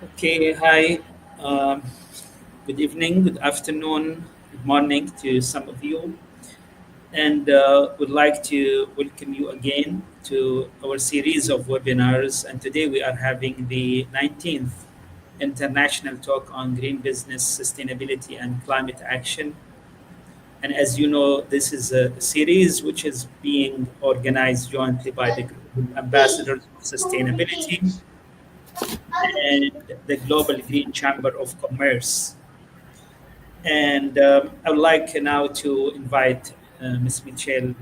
Okay, hi. Um, Good evening, good afternoon, good morning to some of you, and would like to welcome you again to our series of webinars. And today we are having the 19th International Talk on Green Business, Sustainability, and Climate Action. And as you know, this is a series which is being organized jointly by the Global Ambassadors of Sustainability and the Global Green Chamber of Commerce. And I would like now to invite Ms. Michelle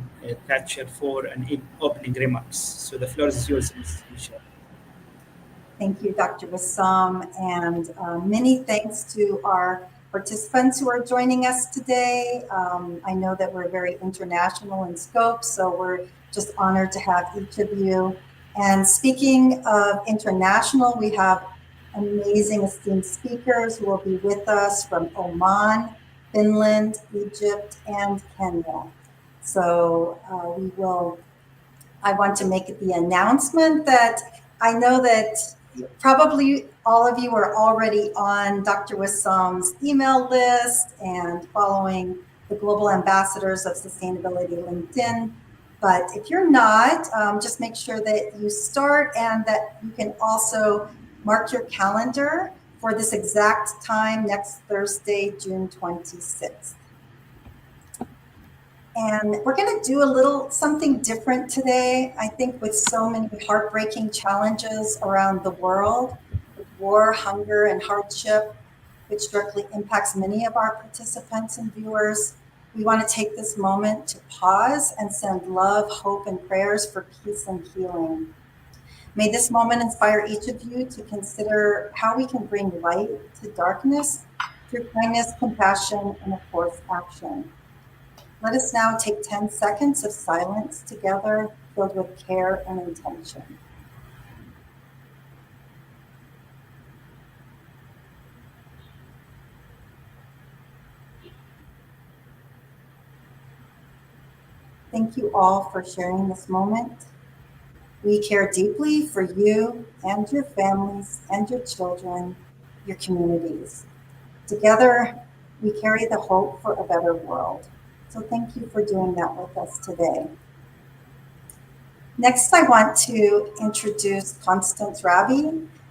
Thatcher for an opening remarks. So the floor is yours, Ms. Michelle. Thank you, Dr. Bassam, and many thanks to our participants who are joining us today. I know that we're very international in scope, so we're just honored to have each of you. And speaking of international, we have amazing esteemed speakers who will be with us from Oman, Finland, Egypt, and Kenya. So I want to make the announcement that I know that probably all of you are already on Dr. Wissam's email list and following the Global Ambassadors of Sustainability LinkedIn. But if you're not, just make sure that you start and that you can also mark your calendar for this exact time next Thursday, June 26th. And we're going to do a little something different today. I think with so many heartbreaking challenges around the world, with war, hunger, and hardship, which directly impacts many of our participants and viewers, we want to take this moment to pause and send love, hope, and prayers for peace and healing. May this moment inspire each of you to consider how we can bring light to darkness through kindness, compassion, and of course, action. Let us now take 10 seconds of silence together, filled with care and intention. Thank you all for sharing this moment. We care deeply for you and your families and your children, your communities. Together, we carry the hope for a better world. So thank you for doing that with us today. Next, I want to introduce Constance Rabi,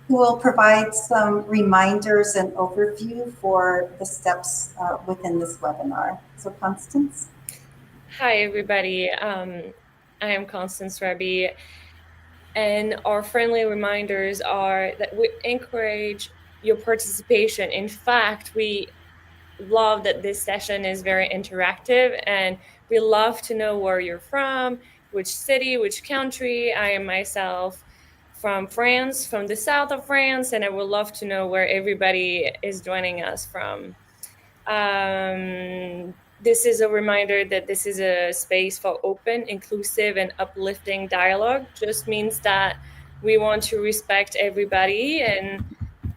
who will provide some reminders and overview for the steps within this webinar. So Constance. Hi, everybody. I am Constance Rabi, and our friendly reminders are that we encourage your participation. In fact, we love that this session is very interactive, and we love to know where you're from, which city, which country. I am myself from France, from the south of France, and I would love to know where everybody is joining us from. This is a reminder that this is a space for open, inclusive, and uplifting dialogue. Just means that we want to respect everybody, and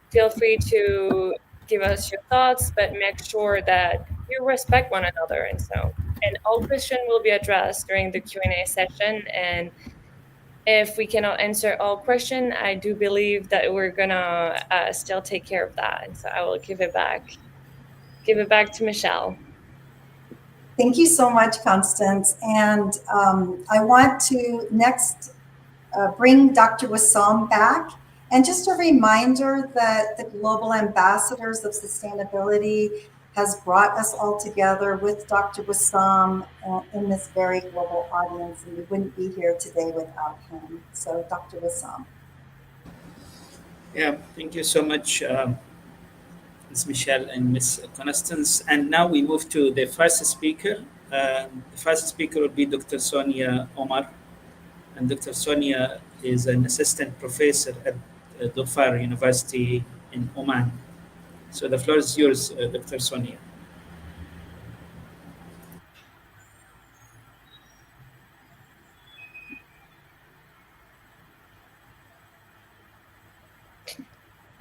feel free to give us your thoughts, but make sure that you respect one another. And all questions will be addressed during the Q&A session. And if we cannot answer all questions, I do believe that we're gonna still take care of that. And so I will give it back to Michelle. Thank you so much, Constance. And I want to next bring Dr. Wissam back. And just a reminder that the Global Ambassadors of Sustainability has brought us all together with Dr. Wissam in this very global audience, and we wouldn't be here today without him. So Dr. Wissam. Yeah, thank you so much, Ms. Michelle and Ms. Constance. And now we move to the first speaker. The first speaker will be Dr. Sonia Omar. And Dr. Sonia is an assistant professor at Dhofar University in Oman. So the floor is yours, Dr. Sonia.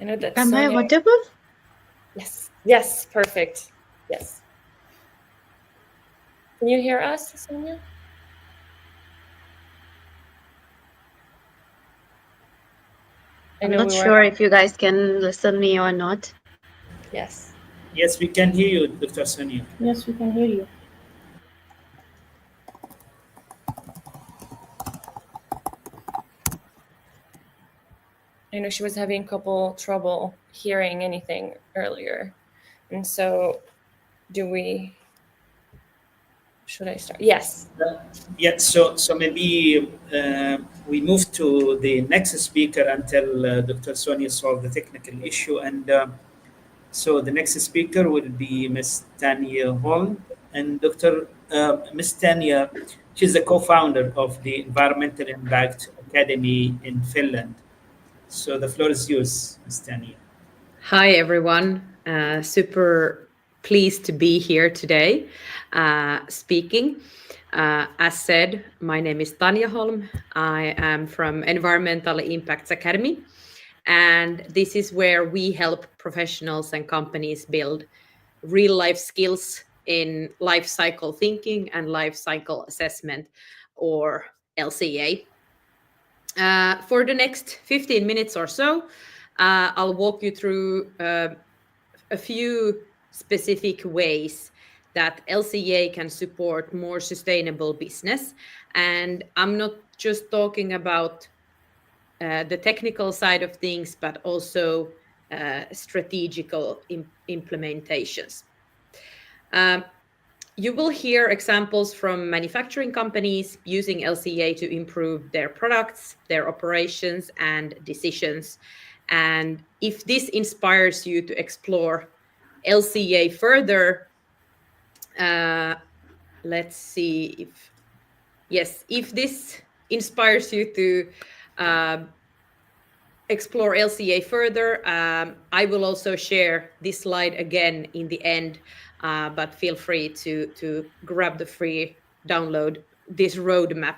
I know that Am Sonia... I audible? Yes, perfect. Yes. Can you hear us, Sonia? I I'm know not we were. sure if you guys can listen me or not. Yes. Yes, we can hear you, Dr. Sonia. Yes, we can hear you. I know she was having a couple trouble hearing anything earlier. And so should I start? Yes. Yeah, so maybe we move to the next speaker until Dr. Sonia solve the technical issue. And so the next speaker will be Ms. Tanya Holm. And Ms. Tanya, she's the co-founder of the Environmental Impact Academy in Finland. So the floor is yours, Ms. Tanya. Hi, everyone. Super pleased to be here today speaking. As said, my name is Tanya Holm. I am from Environmental Impacts Academy. And this is where we help professionals and companies build real life skills in life cycle thinking and life cycle assessment, or LCA. For the next 15 minutes or so, I'll walk you through a few specific ways that LCA can support more sustainable business. And I'm not just talking about the technical side of things, but also strategical implementations. You will hear examples from manufacturing companies using LCA to improve their products, their operations, and decisions. And if this inspires you to explore LCA further, let's see if this inspires you to explore LCA further, I will also share this slide again in the end, but feel free to grab the free download, this roadmap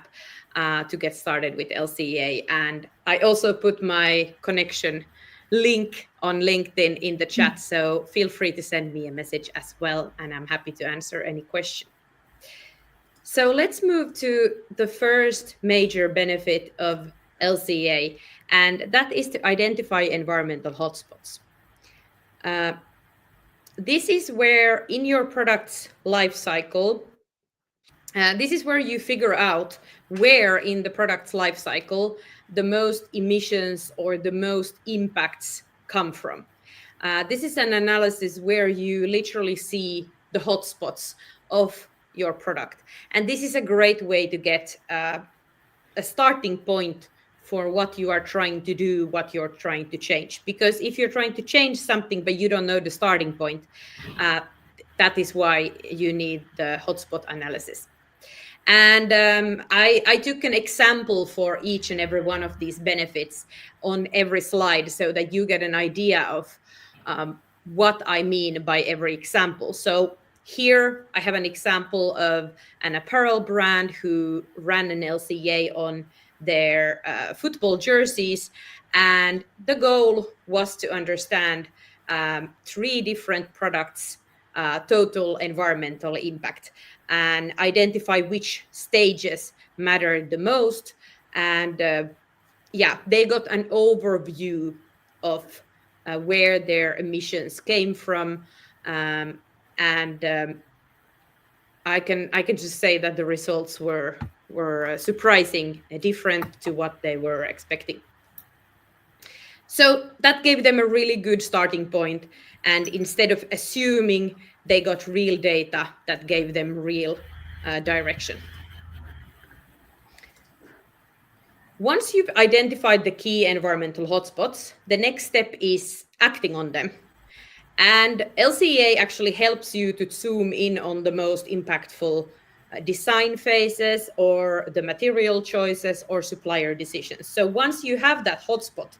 to get started with LCA. And I also put my connection link on LinkedIn in the chat, so feel free to send me a message as well, and I'm happy to answer any question. So let's move to the first major benefit of LCA, and that is to identify environmental hotspots. This is where in your product's life cycle, this is where you figure out where in the product's life cycle the most emissions or the most impacts come from. This is an analysis where you literally see the hotspots of your product. And this is a great way to get a starting point for what you are trying to do, what you're trying to change. Because if you're trying to change something, but you don't know the starting point, that is why you need the hotspot analysis. And I took an example for each and every one of these benefits on every slide so that you get an idea of what I mean by every example. So here I have an example of an apparel brand who ran an LCA on their football jerseys. And the goal was to understand 3 different products' total environmental impact and identify which stages mattered the most. And they got an overview of where their emissions came from. I can just say that the results were surprising, different to what they were expecting. So that gave them a really good starting point. And instead of assuming, they got real data that gave them real direction. Once you've identified the key environmental hotspots, the next step is acting on them. And LCA actually helps you to zoom in on the most impactful design phases or the material choices or supplier decisions. So once you have that hotspot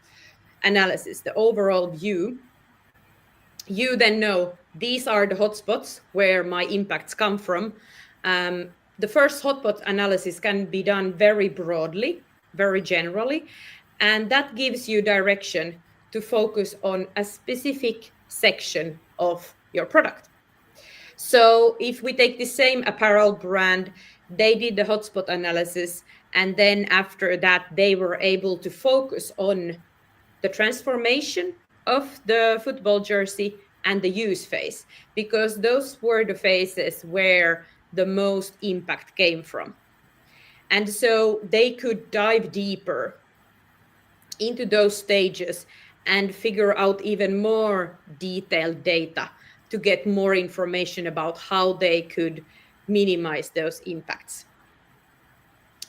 analysis, the overall view, you then know these are the hotspots where my impacts come from. The first hotspot analysis can be done very broadly, very generally, and that gives you direction to focus on a specific section of your product. So if we take the same apparel brand, they did the hotspot analysis, and then after that, they were able to focus on the transformation of the football jersey, and the use phase, because those were the phases where the most impact came from. And so they could dive deeper into those stages and figure out even more detailed data to get more information about how they could minimize those impacts.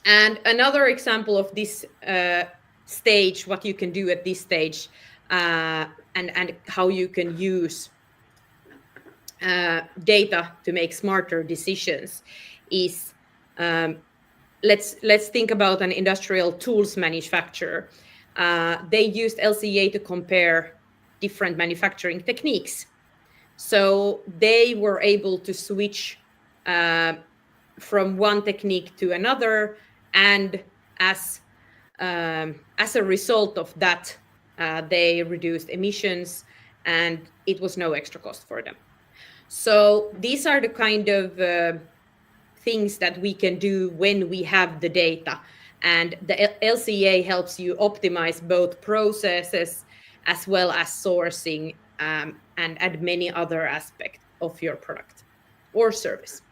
And another example of this stage, what you can do at this stage, and how you can use data to make smarter decisions is, let's think about an industrial tools manufacturer. They used LCA to compare different manufacturing techniques. So they were able to switch from one technique to another, and as a result of that, they reduced emissions, and it was no extra cost for them. So these are the kind of things that we can do when we have the data, and the LCA helps you optimize both processes as well as sourcing and many other aspects of your product or service.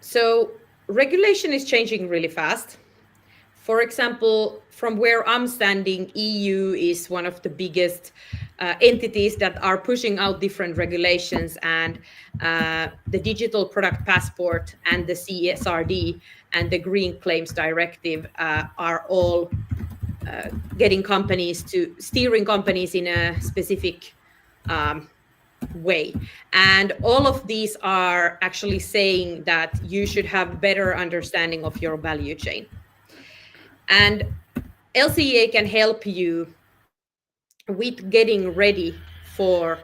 So regulation is changing really fast. For example, from where I'm standing, EU is one of the biggest entities that are pushing out different regulations, and the Digital Product Passport and the CSRD and the Green Claims Directive are all steering companies in a specific way. And all of these are actually saying that you should have better understanding of your value chain. And LCA can help you with getting ready for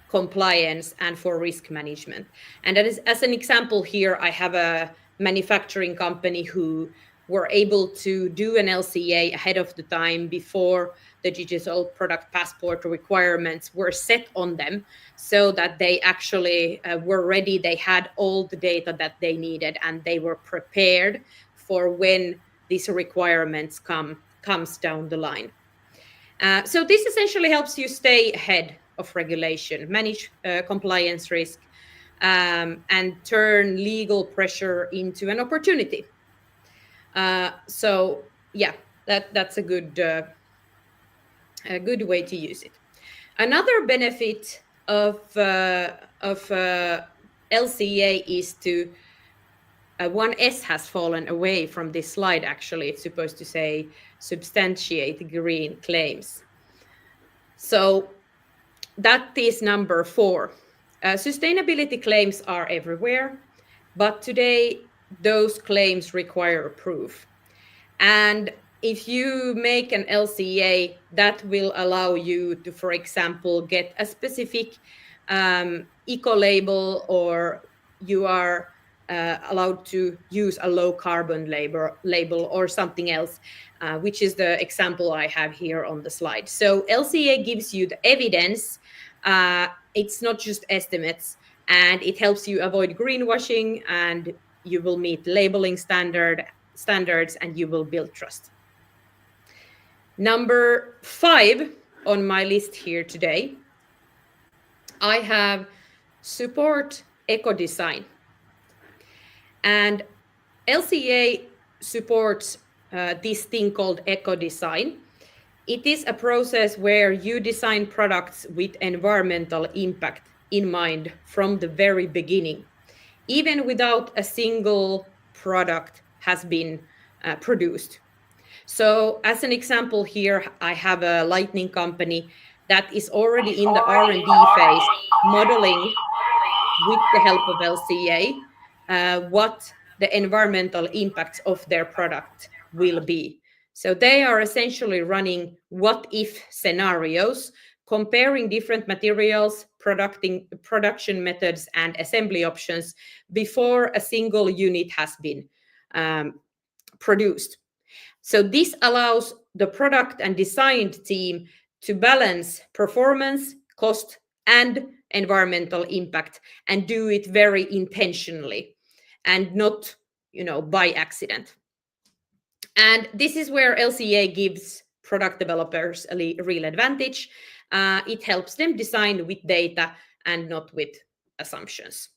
compliance and for risk management. And that is, as an example here, I have a manufacturing company who were able to do an LCA ahead of the time before the Digital Product Passport requirements were set on them, so that they actually were ready. They had all the data that they needed, and they were prepared for when these requirements comes down the line. So this essentially helps you stay ahead of regulation, manage compliance risk, and turn legal pressure into an opportunity. So yeah, that's a good way to use it. Another benefit of LCA is to one S has fallen away from this slide. Actually, it's supposed to say substantiate green claims. So that is number 4. Sustainability claims are everywhere, but today those claims require proof. And if you make an LCA, that will allow you to, for example, get a specific eco label, or you are allowed to use a low carbon label or something else, which is the example I have here on the slide. So LCA gives you the evidence. It's not just estimates, and it helps you avoid greenwashing, and you will meet labeling standards, and you will build trust. Number 5 on my list here today, I have support eco-design. And LCA supports this thing called eco-design. It is a process where you design products with environmental impact in mind from the very beginning, even without a single product has been produced. So as an example here, I have a lighting company that is already in the R&D phase, modeling with the help of LCA what the environmental impacts of their product will be. So they are essentially running what-if scenarios, comparing different materials, production methods, and assembly options before a single unit has been produced. So this allows the product and design team to balance performance, cost, and environmental impact, and do it very intentionally and not, by accident. And this is where LCA gives product developers a real advantage. It helps them design with data and not with assumptions.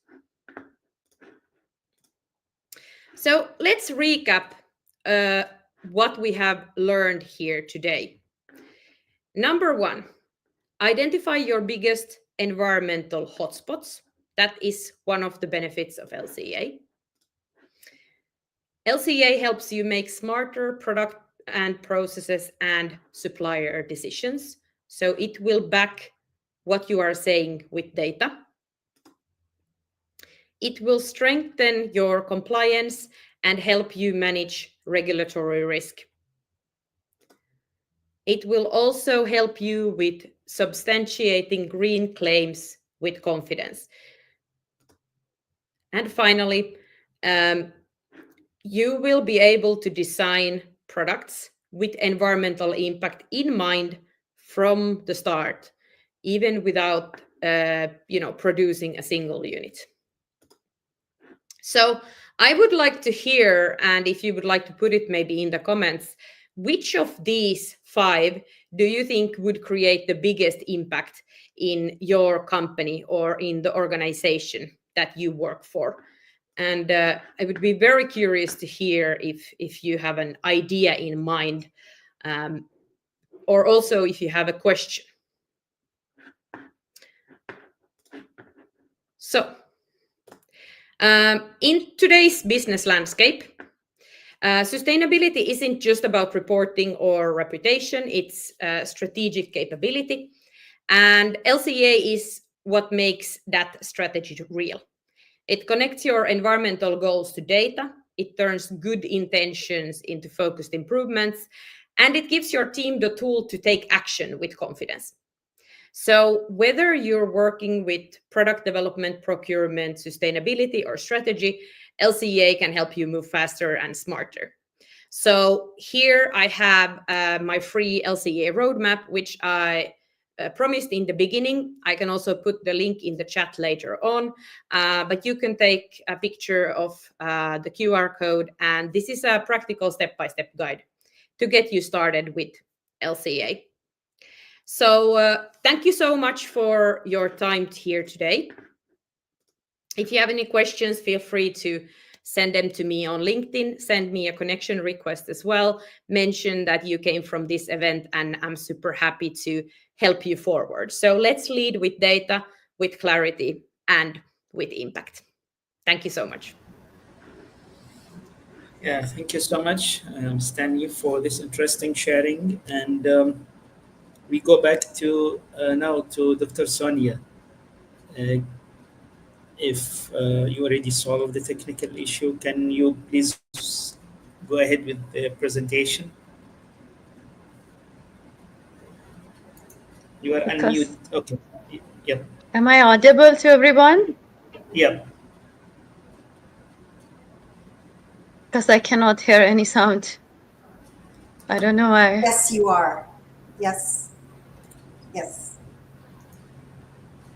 So let's recap what we have learned here today. Number one, identify your biggest environmental hotspots. That is one of the benefits of LCA. LCA helps you make smarter product and processes and supplier decisions. So it will back what you are saying with data. It will strengthen your compliance and help you manage regulatory risk. It will also help you with substantiating green claims with confidence. And finally, you will be able to design products with environmental impact in mind from the start, even without producing a single unit. So I would like to hear, and if you would like to put it maybe in the comments, which of these 5 do you think would create the biggest impact in your company or in the organization that you work for? And I would be very curious to hear if you have an idea in mind, or also if you have a question. So, in today's business landscape, sustainability isn't just about reporting or reputation, it's strategic capability. And LCA is what makes that strategy real. It connects your environmental goals to data, it turns good intentions into focused improvements, and it gives your team the tool to take action with confidence. So whether you're working with product development, procurement, sustainability, or strategy, LCA can help you move faster and smarter. So here I have my free LCA roadmap, which I promised in the beginning. I can also put the link in the chat later on, but you can take a picture of the QR code, and this is a practical step-by-step guide to get you started with LCA. So thank you so much for your time here today. If you have any questions, feel free to send them to me on LinkedIn, send me a connection request as well, mention that you came from this event, and I'm super happy to help you forward. So let's lead with data, with clarity, and with impact. Thank you so much. Yeah, thank you so much, Stanley, for this interesting sharing. And we go back to now to Dr. Sonia. If you already solved the technical issue, can you please go ahead with the presentation? You are unmuted. Okay. Yep. Am I audible to everyone? Yep. Because I cannot hear any sound. I don't know why. Yes, you are. Yes. Yes.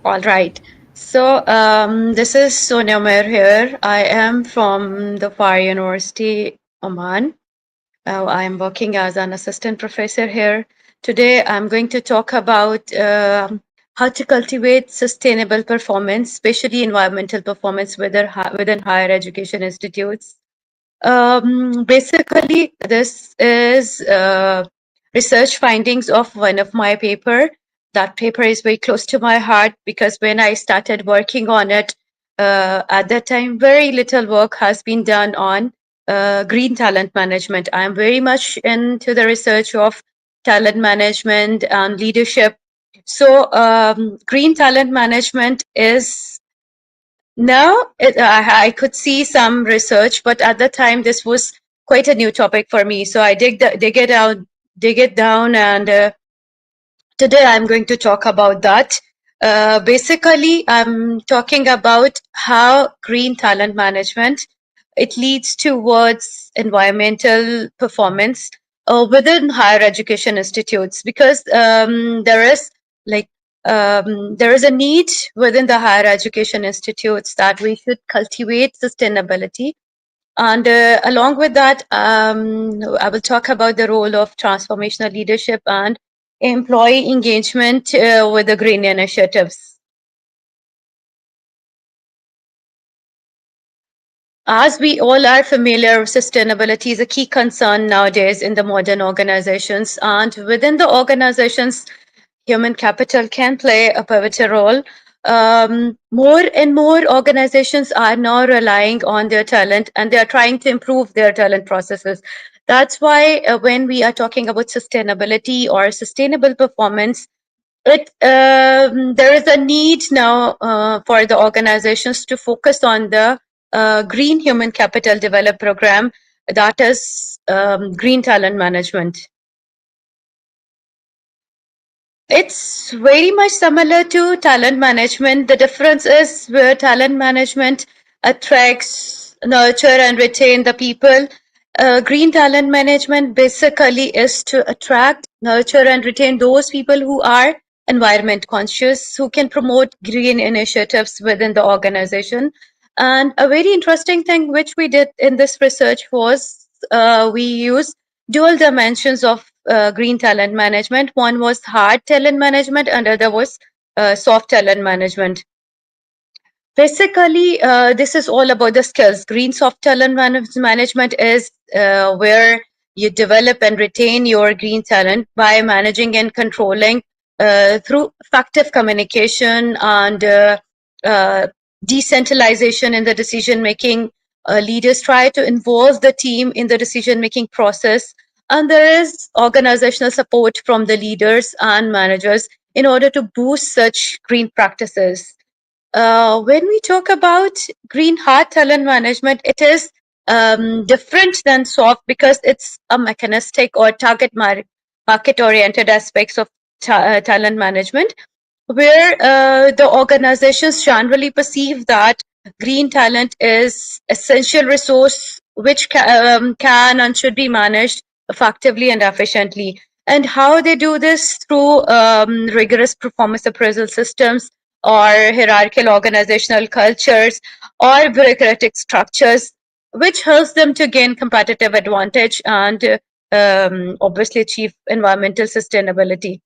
All right. So this is Sonia Mer here. I am from the Far University, Oman. I'm working as an assistant professor here. Today, I'm going to talk about how to cultivate sustainable performance, especially environmental performance within higher education institutes. Basically, this is research findings of one of my paper. That paper is very close to my heart because when I started working on it, at that time, very little work has been done on green talent management. I'm very much into the research of talent management and leadership. So green talent management is now I could see some research, but at the time this was quite a new topic for me. So I dig it down, and today I'm going to talk about that. Basically, I'm talking about how green talent management, it leads towards environmental performance within higher education institutes, because there is a need within the higher education institutes that we should cultivate sustainability And along with that, I will talk about the role of transformational leadership and employee engagement with the green initiatives. As we all are familiar, sustainability is a key concern nowadays in the modern organizations, and within the organizations, human capital can play a pivotal role. More and more organizations are now relying on their talent, and they are trying to improve their talent processes. That's why when we are talking about sustainability or sustainable performance, there is a need now for the organizations to focus on the Green Human Capital Develop program, that is green talent management. It's very much similar to talent management. The difference is where talent management attracts, nurture, and retain the people. Green talent management basically is to attract, nurture, and retain those people who are environment conscious, who can promote green initiatives within the organization. And a very interesting thing which we did in this research was we used dual dimensions of green talent management. One was hard talent management and other was soft talent management. Basically, this is all about the skills. Green soft talent management is where you develop and retain your green talent by managing and controlling through effective communication and decentralization in the decision making. Leaders try to involve the team in the decision making process, and there is organizational support from the leaders and managers in order to boost such green practices. When we talk about green hard talent management, it is different than soft because it's a mechanistic or target market oriented aspects of talent management, where the organizations generally perceive that green talent is essential resource which can and should be managed effectively and efficiently. And how they do this through rigorous performance appraisal systems or hierarchical organizational cultures or bureaucratic structures, which helps them to gain competitive advantage and obviously achieve environmental sustainability.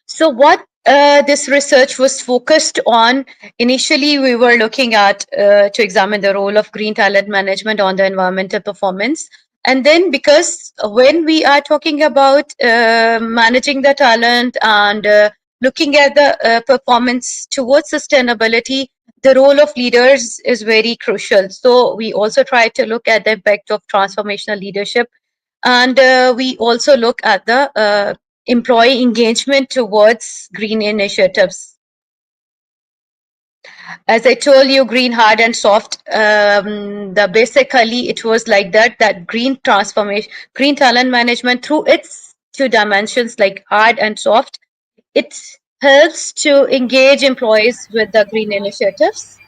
So what this research was focused on, initially we were looking at to examine the role of green talent management on the environmental performance. And then because when we are talking about managing the talent and looking at the performance towards sustainability, the role of leaders is very crucial. So we also try to look at the impact of transformational leadership. And we also look at the employee engagement towards green initiatives. As I told you, green, hard, and soft. Basically, it was like that green transformation, green talent management through its two dimensions, like hard and soft. It helps to engage employees with the green initiatives,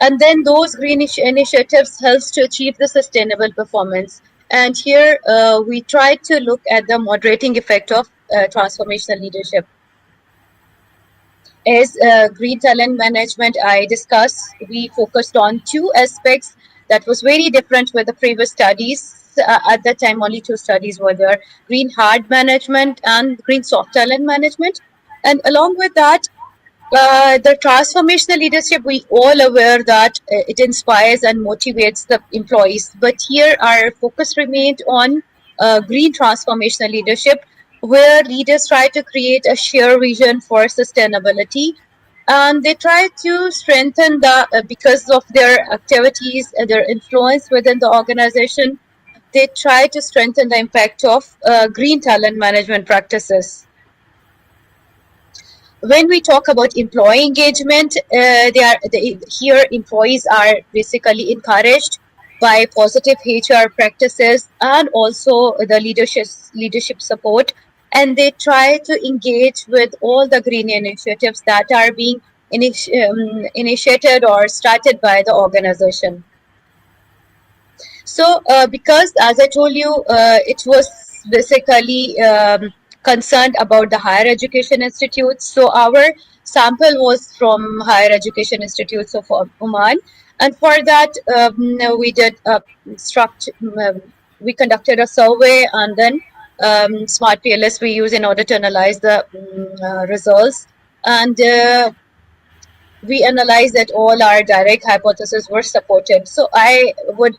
and then those green initiatives helps to achieve the sustainable performance. And here we try to look at the moderating effect of transformational leadership. As green talent management I discussed, we focused on two aspects that was very different with the previous studies. At that time, only two studies were there: green hard management and green soft talent management. And along with that, the transformational leadership, we all aware that it inspires and motivates the employees. But here our focus remained on green transformational leadership, where leaders try to create a shared vision for sustainability. And they try to strengthen because of their activities and their influence within the organization, they try to strengthen the impact of green talent management practices. When we talk about employee engagement, here employees are basically encouraged by positive HR practices and also the leadership support, and they try to engage with all the green initiatives that are being initiated or started by the organization. So, because as I told you, it was basically concerned about the higher education institutes. So our sample was from higher education institutes of Oman, And for that, we did we conducted a survey, and then Smart PLS we use in order to analyze the results. And we analyzed that all our direct hypotheses were supported. So I would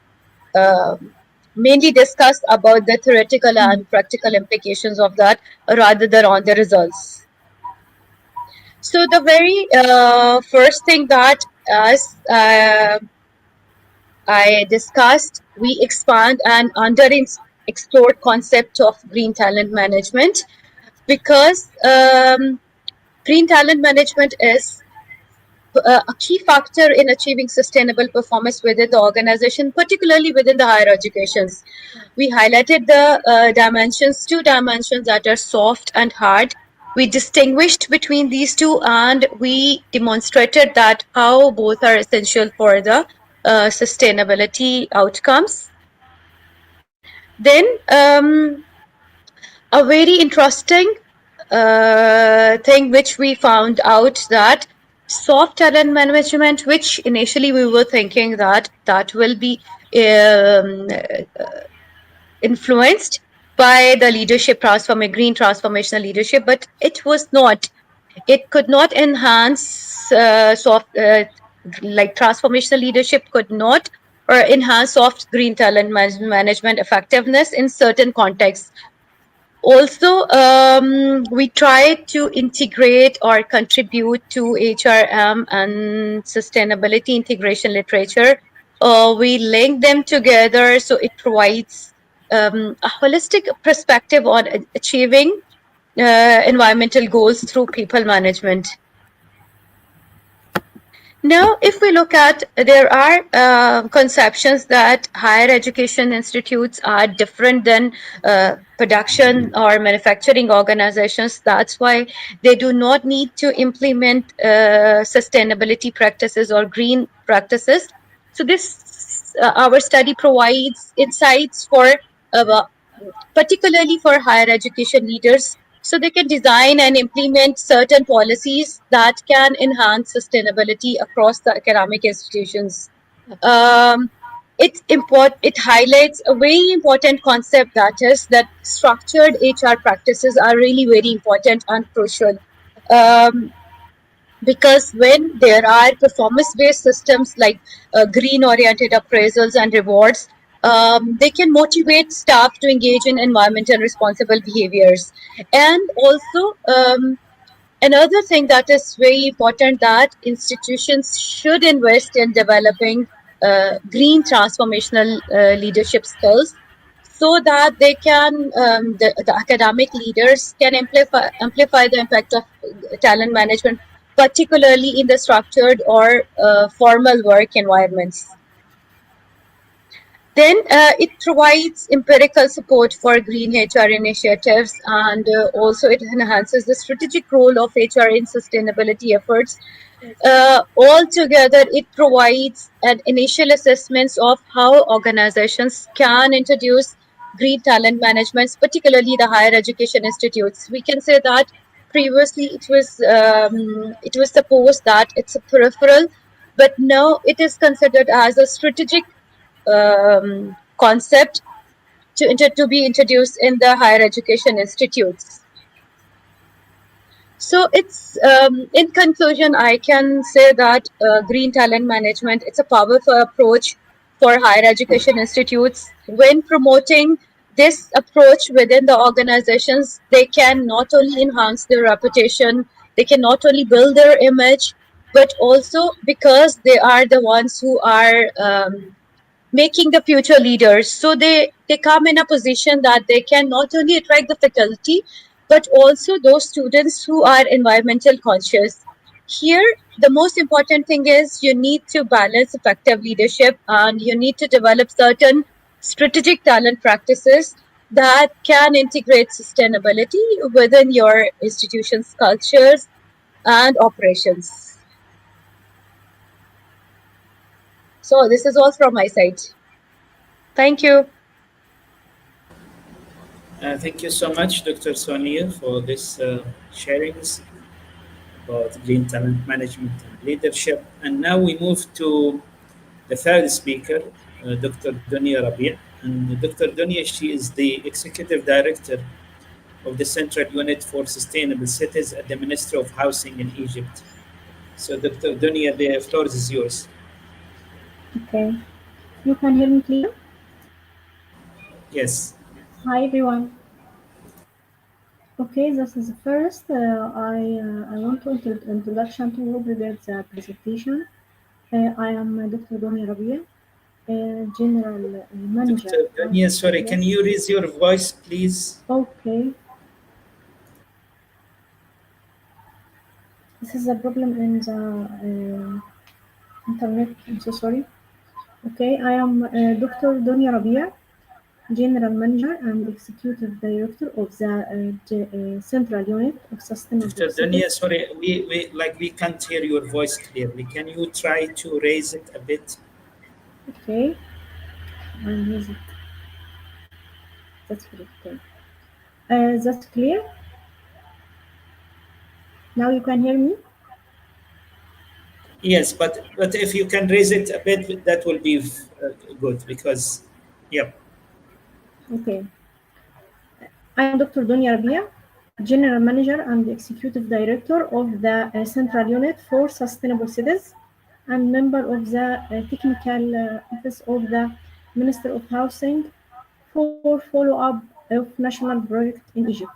mainly discuss about the theoretical and practical implications of that rather than on the results. So the very first thing that as I discussed, we expand and explored concept of green talent management, because green talent management is a key factor in achieving sustainable performance within the organization, particularly within the higher educations. We highlighted the two dimensions that are soft and hard. We distinguished between these two, and we demonstrated that how both are essential for the sustainability outcomes. Then a very interesting thing which we found out, that soft talent management, which initially we were thinking that will be influenced by the leadership green transformational leadership, but it was not. It could not enhance like transformational leadership could not or enhance soft green talent management effectiveness in certain contexts. Also, we try to integrate or contribute to HRM and sustainability integration literature. We link them together, so it provides a holistic perspective on achieving environmental goals through people management. Now, if we look at, there are conceptions that higher education institutes are different than production or manufacturing organizations. That's why they do not need to implement sustainability practices or green practices. So this, our study provides insights for, particularly for higher education leaders, so they can design and implement certain policies that can enhance sustainability across the academic institutions. It highlights a very important concept, that is that structured HR practices are really very important and crucial. Because when there are performance-based systems like green-oriented appraisals and rewards, they can motivate staff to engage in environmental responsible behaviors. And also, another thing that is very important, that institutions should invest in developing green transformational leadership skills, so that they can, the academic leaders can amplify the impact of talent management, particularly in the structured or formal work environments. Then it provides empirical support for green HR initiatives, and also it enhances the strategic role of HR in sustainability efforts. Altogether, it provides an initial assessments of how organizations can introduce green talent management, particularly the higher education institutes. We can say that previously it was supposed that it's a peripheral, but now it is considered as a strategic concept to be introduced in the higher education institutes. So it's, in conclusion, I can say that green talent management, it's a powerful approach for higher education institutes. When promoting this approach within the organizations, they can not only enhance their reputation, they can not only build their image, but also because they are the ones who are making the future leaders. So they come in a position that they can not only attract the faculty, but also those students who are environmental conscious. Here, the most important thing is you need to balance effective leadership, and you need to develop certain strategic talent practices that can integrate sustainability within your institution's cultures and operations. So this is all from my side. Thank you. Thank you so much, Dr. Sonia, for this sharings about green talent management and leadership. And now we move to the third speaker, Dr. Dunya Rabi'. And Dr. Dunya, she is the Executive Director of the Central Unit for Sustainable Cities at the Ministry of Housing in Egypt. So, Dr. Dunya, the floor is yours. Okay, you can hear me clear? Yes. Hi everyone. Okay, this is first. I want to introduction to prepare the presentation. I am Dr. Dunya Rabia, General Manager. Dr. Dunya, sorry, Yes. can you raise your voice, please? Okay. This is a problem in the internet. I'm so sorry. Okay, I am Dr. Dunya Rabia, General Manager and Executive Director of the Central Unit of Sustainable Dr. Cities. Dunya, sorry, we can't hear your voice clearly. Can you try to raise it a bit? Okay, and use it. That's very okay. That's clear. Now you can hear me. Yes, but if you can raise it a bit, that will be good because, yeah. Okay. I am Dr. Dunya Rabia, General Manager and Executive Director of the Central Unit for Sustainable Cities and member of the Technical Office of the Minister of Housing for follow-up of national project in Egypt.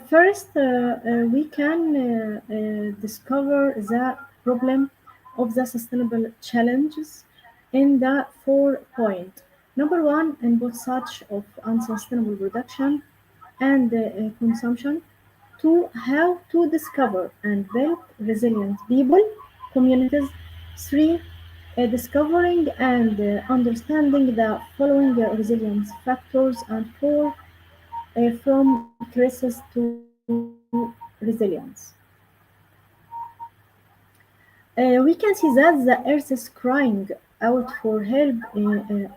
First, we can discover the problem of the sustainable challenges in the 4 points. Number one, input such of unsustainable production and consumption. Two, how to discover and build resilient people, communities. Three, discovering and understanding the following resilience factors. And four, from crisis to resilience. We can see that the earth is crying out for help.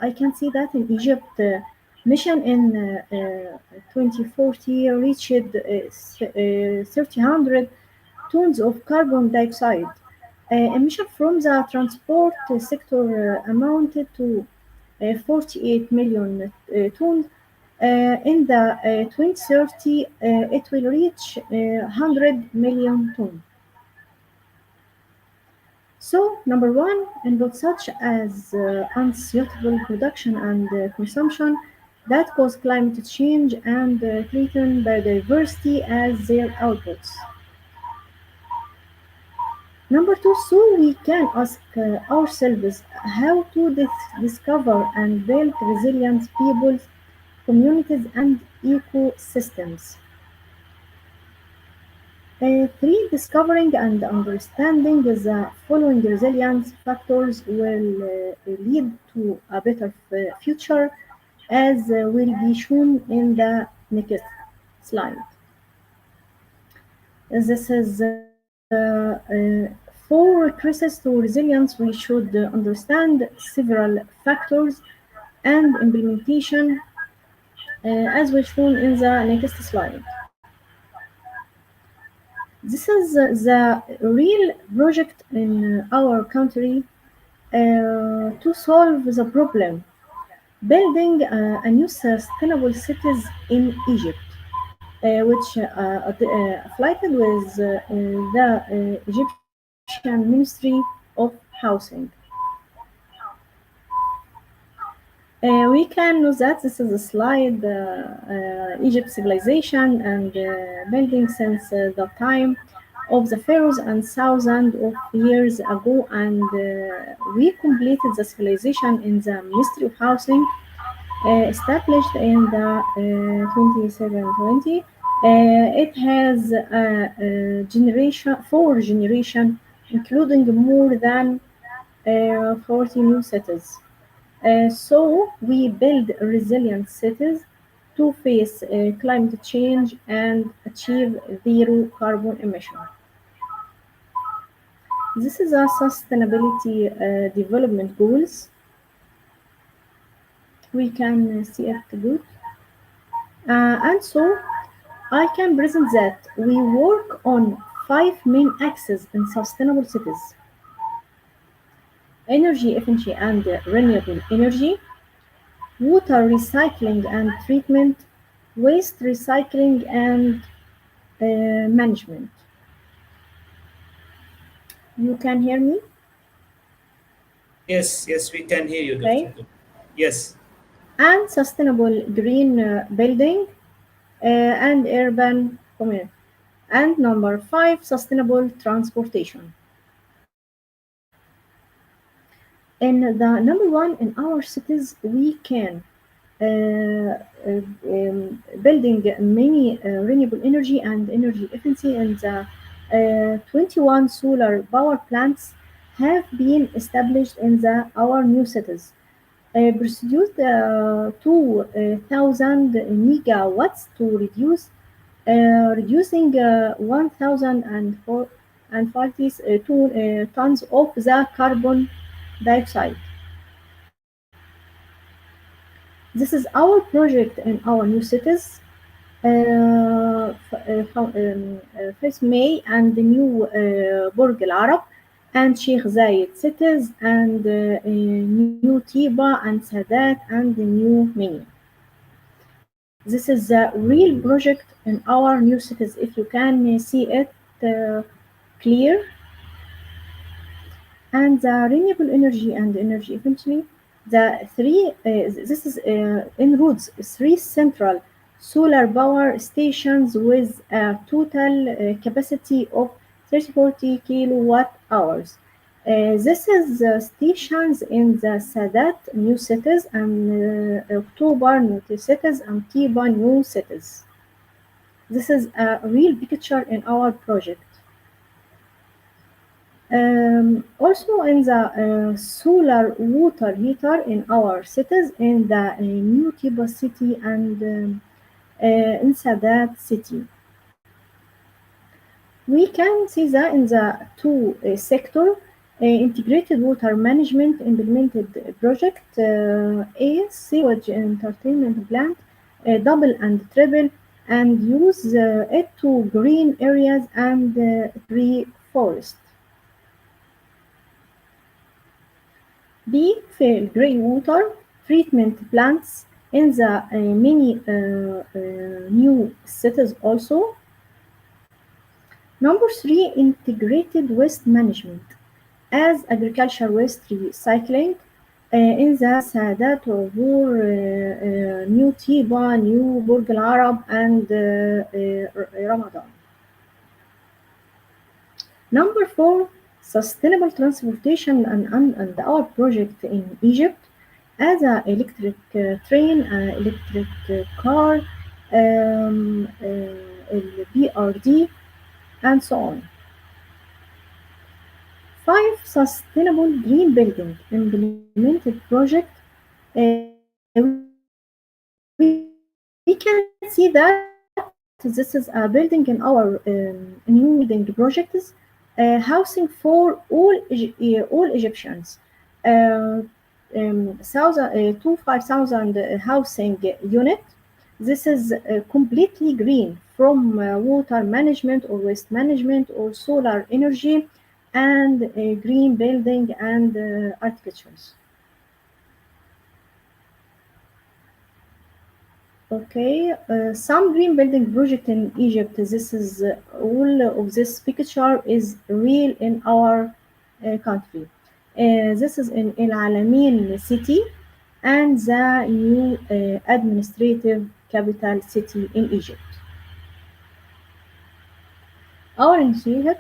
I can see that in Egypt, mission in 2040 reached 300 tons of carbon dioxide. Emission from the transport sector amounted to 48 million tons. In the 2030, it will reach 100 million tons. So, number one, inputs such as unsuitable production and consumption that cause climate change and threaten biodiversity as their outputs. Number two, so we can ask ourselves how to discover and build resilient peoples, communities, and ecosystems. Three, discovering and understanding the following resilience factors will lead to a better future, as will be shown in the next slide. This is for crisis to resilience, we should understand several factors and implementation, as was shown in the next slide. This is the real project in our country to solve the problem, building a new sustainable cities in Egypt, which affiliated with the Egyptian Ministry of Housing. We can know that this is a slide, Egypt civilization and building since the time of the pharaohs and thousands of years ago, and we completed the civilization in the Ministry of Housing, established in the 2720. It has four generations, including more than 40 new cities. So we build resilient cities to face climate change and achieve zero carbon emission. This is our sustainability development goals. We can see it good. And so I can present that we work on 5 main axes in sustainable cities. energy efficiency and renewable energy, water recycling and treatment, waste recycling and management. You can hear me? Yes, yes, we can hear you, Okay. Dr. Yes. And sustainable green building and urban community. And number 5, sustainable transportation. And the number 1, in our cities, we can building many renewable energy and energy efficiency, and the 21 solar power plants have been established in our new cities. Produced 2,000 megawatts to reducing 1,042 tons of the carbon dioxide. This is our project in our new cities. First May and the new Burj Al Arab and Sheikh Zayed cities and new Tiba and Sadat and the new Mini. This is a real project in our new cities. If you can see it clear. And the renewable energy and energy efficiency, this is in Rhodes, 3 central solar power stations with a total capacity of 3040 kilowatt hours. This is stations in the Sadat new cities and October new cities and Tiba new cities. This is a real picture in our project. Also in the solar water heater in our cities, in the new Tiba city and in Sadat city. We can see that in the 2 sector, integrated water management implemented project, A sewage entertainment plant, double and triple, and use it to green areas and tree forest. B. Grey water treatment plants in the many new cities also. Number 3, integrated waste management as agriculture waste recycling in the Sadat, Obur, New Tiba, New Burj Al Arab, and Ramadan. Number 4, sustainable transportation and our project in Egypt as an electric train, electric car, BRD, and so on. 5, sustainable green building implemented project. We can see that this is a building in our new building projects, housing for all Egyptians. 5,000 housing unit. This is completely green from water management or waste management or solar energy and green building and architectures. Okay, some green building project in Egypt. This is all of this picture is real in our country. This is in El Alamein city and the new administrative capital city in Egypt. Our initiative: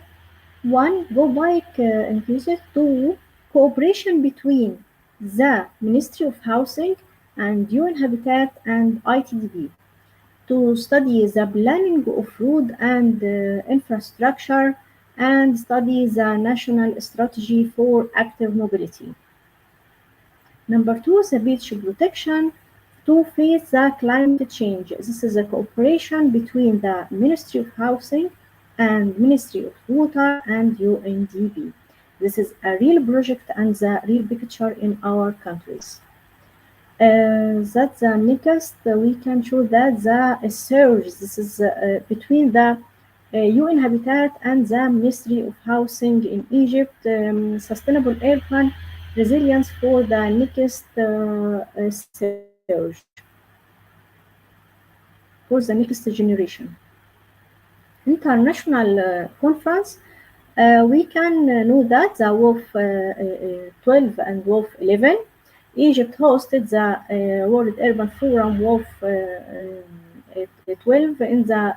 1. Go Bike initiative. 2. Cooperation between the Ministry of Housing and UN Habitat and ITDB to study the planning of road and infrastructure and study the national strategy for active mobility. Number 2, the beach protection to face the climate change. This is a cooperation between the Ministry of Housing and Ministry of Water and UNDP. This is a real project and the real picture in our countries. That's the next. We can show that the surge. This is between the UN Habitat and the Ministry of Housing in Egypt. Sustainable urban resilience for the next surge, for the next generation. International conference, we can know that the WOF 12 and WOF 11, Egypt hosted the World Urban Forum WOF 12 in the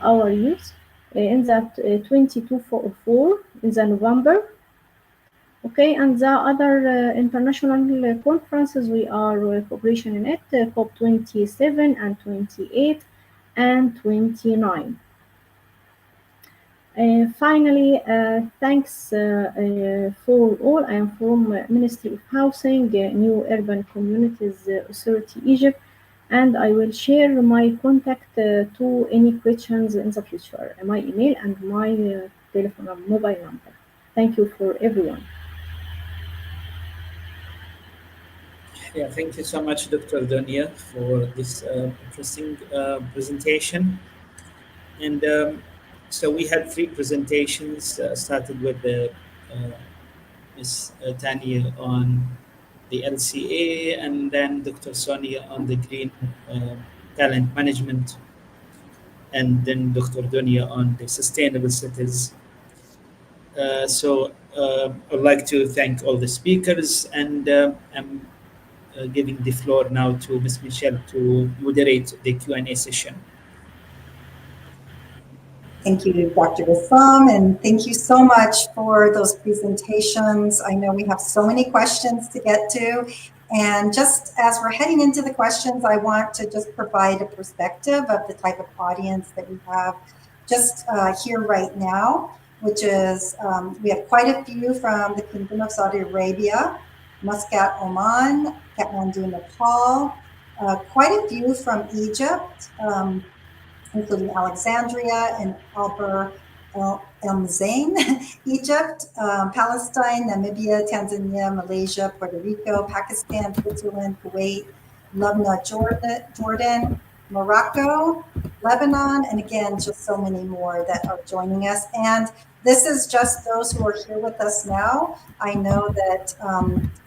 our youth in that 22/4 in the November. Okay, and the other international conferences we are cooperation in it, COP 27 and 28 and 29. Finally, thanks for all. I am from Ministry of Housing, New Urban Communities Authority Egypt, and I will share my contact to any questions in the future, my email and my telephone mobile number. Thank you for everyone. Yeah, thank you so much, Dr. Dunya, for this interesting presentation. And so we had 3 presentations, started with Ms. Tanya on the LCA, and then Dr. Sonia on the green talent management, and then Dr. Dunya on the sustainable cities. So I'd like to thank all the speakers, and I'm giving the floor now to Ms. Michelle to moderate the Q&A session. Thank you, Dr. Bassam, and thank you so much for those presentations. I know we have so many questions to get to, and just as we're heading into the questions, I want to just provide a perspective of the type of audience that we have just here right now, which is we have quite a few from the Kingdom of Saudi Arabia, Muscat, Oman, Kathmandu, Nepal, quite a few from Egypt, including Alexandria and Alber El Mazain, Egypt, Palestine, Namibia, Tanzania, Malaysia, Puerto Rico, Pakistan, Switzerland, Kuwait, Lebanon, Jordan, Morocco, Lebanon, and again, just so many more that are joining us. And this is just those who are here with us now. I know that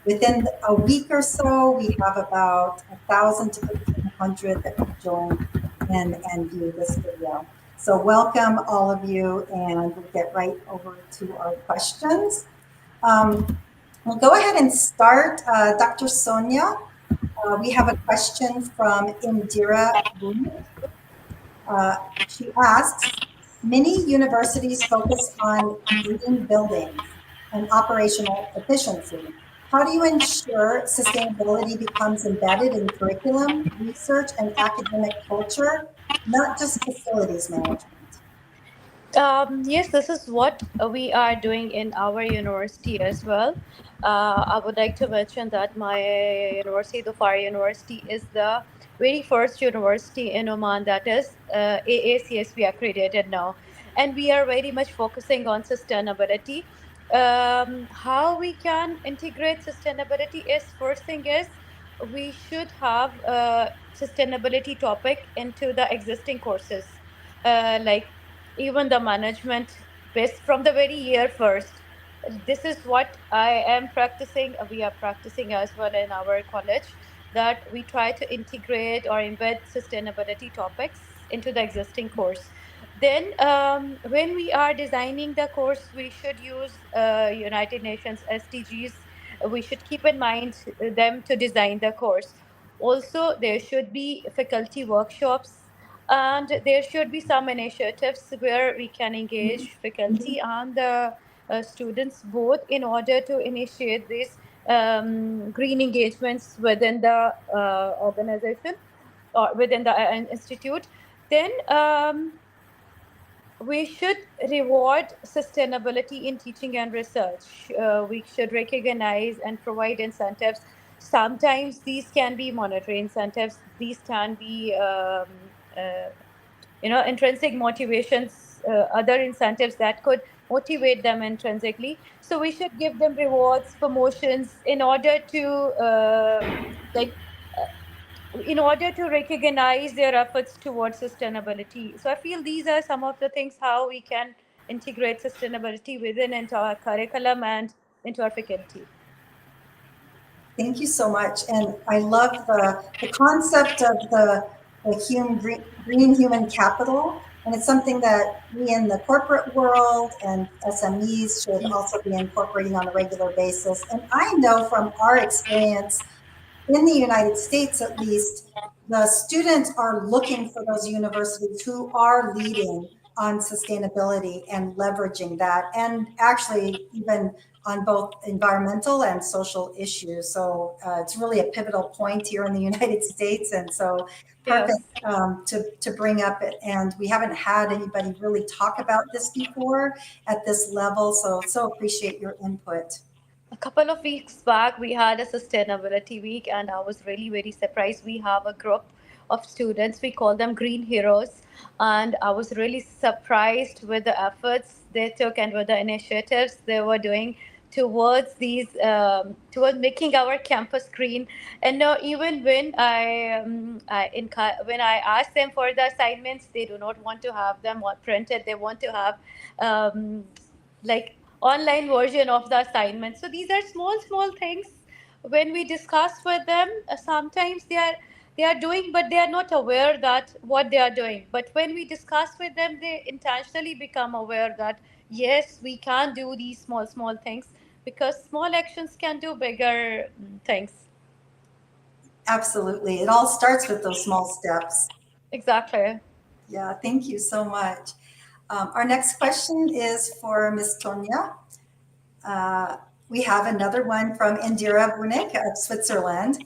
within a week or so, we have about 1,000 to 1,500 that will join and view this video. So welcome all of you, and we'll get right over to our questions. We'll go ahead and start. Dr. Sonia, we have a question from Indira. She asks, many universities focus on green buildings and operational efficiency. How do you ensure sustainability becomes embedded in curriculum, research, and academic culture, not just facilities management? Yes, this is what we are doing in our university as well. I would like to mention that my university, Dhofar University, is the very first university in Oman that is AACSB accredited now. And we are very much focusing on sustainability. How we can integrate sustainability is, first thing is, we should have a sustainability topic into the existing courses. Like even the management based from the very year first. This is what I am practicing, we are practicing as well in our college, that we try to integrate or embed sustainability topics into the existing course. Then when we are designing the course, we should use United Nations SDGs. We should keep in mind them to design the course. Also, there should be faculty workshops, and there should be some initiatives where we can engage faculty and the students both, in order to initiate these green engagements within the organization or within the institute. Then we should reward sustainability in teaching and research. We should recognize and provide incentives. Sometimes these can be monetary incentives. These can be intrinsic motivations, other incentives that could motivate them intrinsically. So we should give them rewards, promotions, in order to in order to recognize their efforts towards sustainability. So I feel these are some of the things how we can integrate sustainability within into our curriculum and into our faculty. Thank you so much. And I love the concept of the green human capital. And it's something that we in the corporate world and SMEs should also be incorporating on a regular basis. And I know from our experience in the United States, at least, the students are looking for those universities who are leading on sustainability and leveraging that, and actually even on both environmental and social issues. So it's really a pivotal point here in the United States. And so perfect to bring up it. And we haven't had anybody really talk about this before at this level. So appreciate your input. A couple of weeks back, we had a sustainability week, and I was really very surprised. We have a group of students, we call them Green Heroes, and I was really surprised with the efforts they took and with the initiatives they were doing towards these, towards making our campus green. And even when when I ask them for the assignments, they do not want to have them printed. They want to have like online version of the assignment. So these are small things. When we discuss with them, sometimes they are doing, but they are not aware that what they are doing. But when we discuss with them, they intentionally become aware that yes, we can do these small things, because small actions can do bigger things. Absolutely. It all starts with those small steps. Exactly. Yeah, thank you so much. Our next question is for Ms. Tonya. We have another one from Indira Bunik of Switzerland.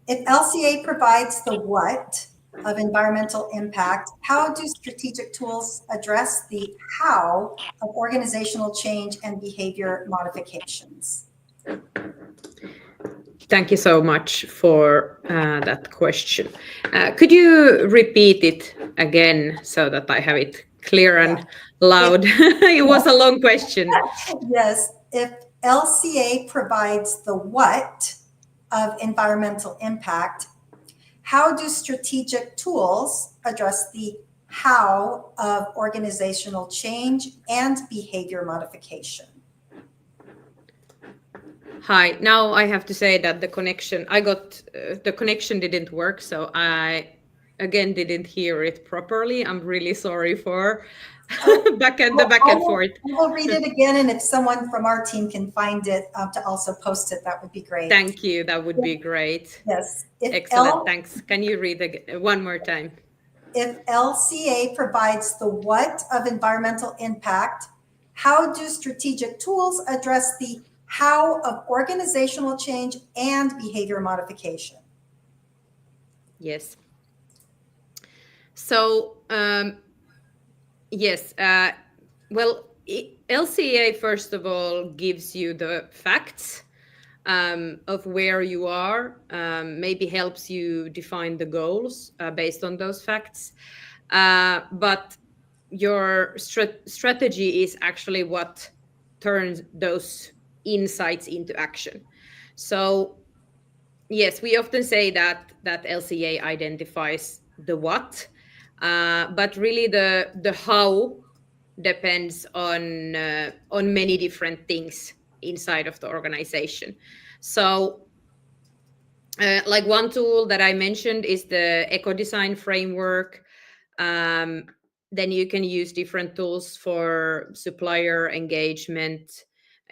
If LCA provides the what of environmental impact, how do strategic tools address the how of organizational change and behavior modifications? Thank you so much for that question. Could you repeat it again so that I have it clear and loud? It was a long question. Yes. If LCA provides the what of environmental impact, how do strategic tools address the how of organizational change and behavior modification? Hi, now I have to say that the connection didn't work, so I again didn't hear it properly. I'm really sorry for back and forth. We'll read it again, and if someone from our team can find it to also post it, that would be great. Thank you. That would be great. Yes. Excellent. Thanks. Can you read again, one more time? If LCA provides the what of environmental impact, how do strategic tools address the how of organizational change and behavior modification? Yes. So, yes. Well, LCA, first of all, gives you the facts of where you are, maybe helps you define the goals based on those facts. But your strategy is actually what turns those insights into action. So yes, we often say that LCA identifies the what, but really the how depends on many different things inside of the organization. So like one tool that I mentioned is the eco-design framework. Then you can use different tools for supplier engagement.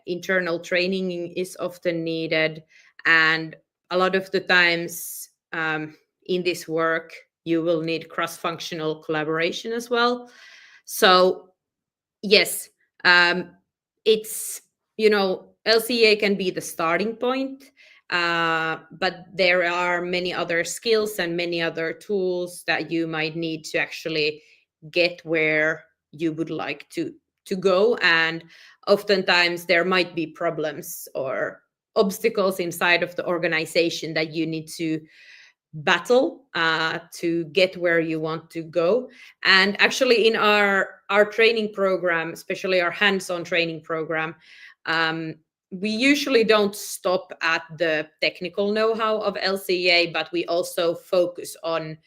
Internal training is often needed. And a lot of the times in this work, you will need cross-functional collaboration as well. So yes, it's, LCA can be the starting point, but there are many other skills and many other tools that you might need to actually get where you would like to go. And oftentimes there might be problems or obstacles inside of the organization that you need to battle to get where you want to go. And actually in our training program, especially our hands-on training program, we usually don't stop at the technical know-how of LCA, but we also focus on,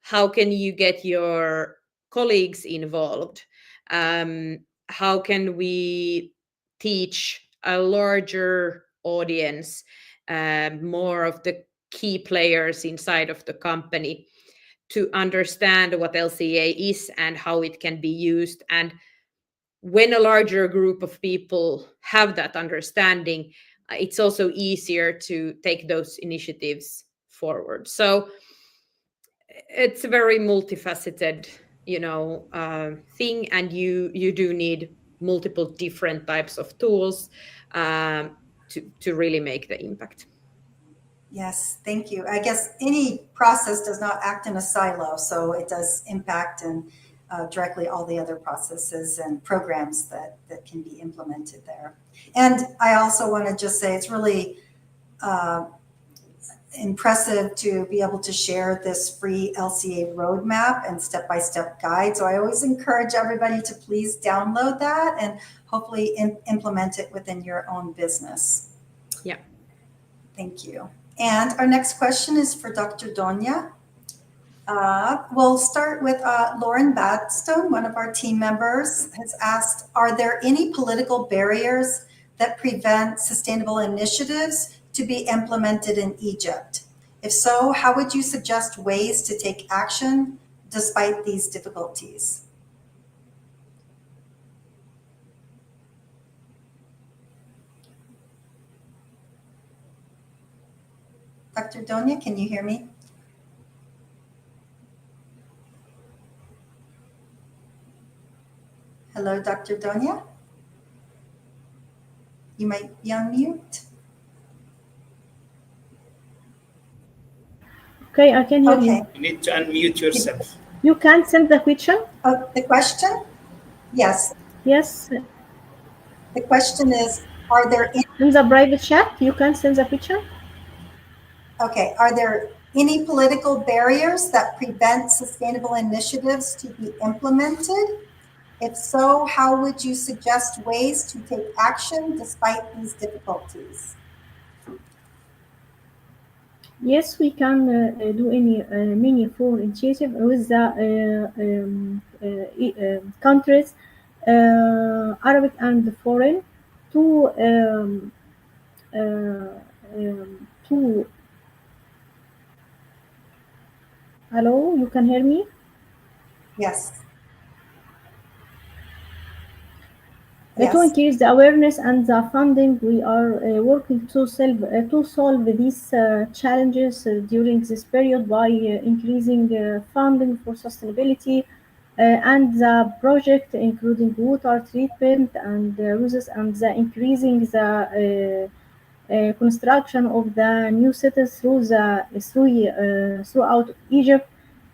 how can you get your colleagues involved? How can we teach a larger audience, more of the key players inside of the company to understand what LCA is and how it can be used. And when a larger group of people have that understanding, it's also easier to take those initiatives forward. So it's a very multifaceted, thing, and you do need multiple different types of tools to really make the impact. Yes, thank you. I guess any process does not act in a silo, so it does impact and directly all the other processes and programs that can be implemented there. And I also want to just say it's really impressive to be able to share this free LCA roadmap and step-by-step guide. So I always encourage everybody to please download that and hopefully implement it within your own business. Yeah. Thank you. And our next question is for Dr. Donia. We'll start with Lauren Badstone, one of our team members, has asked, are there any political barriers that prevent sustainable initiatives to be implemented in Egypt? If so, how would you suggest ways to take action despite these difficulties? Dr. Donia, can you hear me? Hello, Dr. Donia? You might be on mute. Okay, I can hear you. Okay. You need to unmute yourself. You can send the question? The question? Yes. Yes. The question is, are there In the private chat, you can send the picture? Okay, are there any political barriers that prevent sustainable initiatives to be implemented? If so, how would you suggest ways to take action despite these difficulties? Yes, we can do any many for initiative with the countries, Arabic and foreign, to hello, you can hear me? Yes. To increase the awareness and the funding, we are working to solve these challenges during this period by increasing funding for sustainability and the project, including water treatment and uses, and the increasing the construction of the new cities throughout Egypt.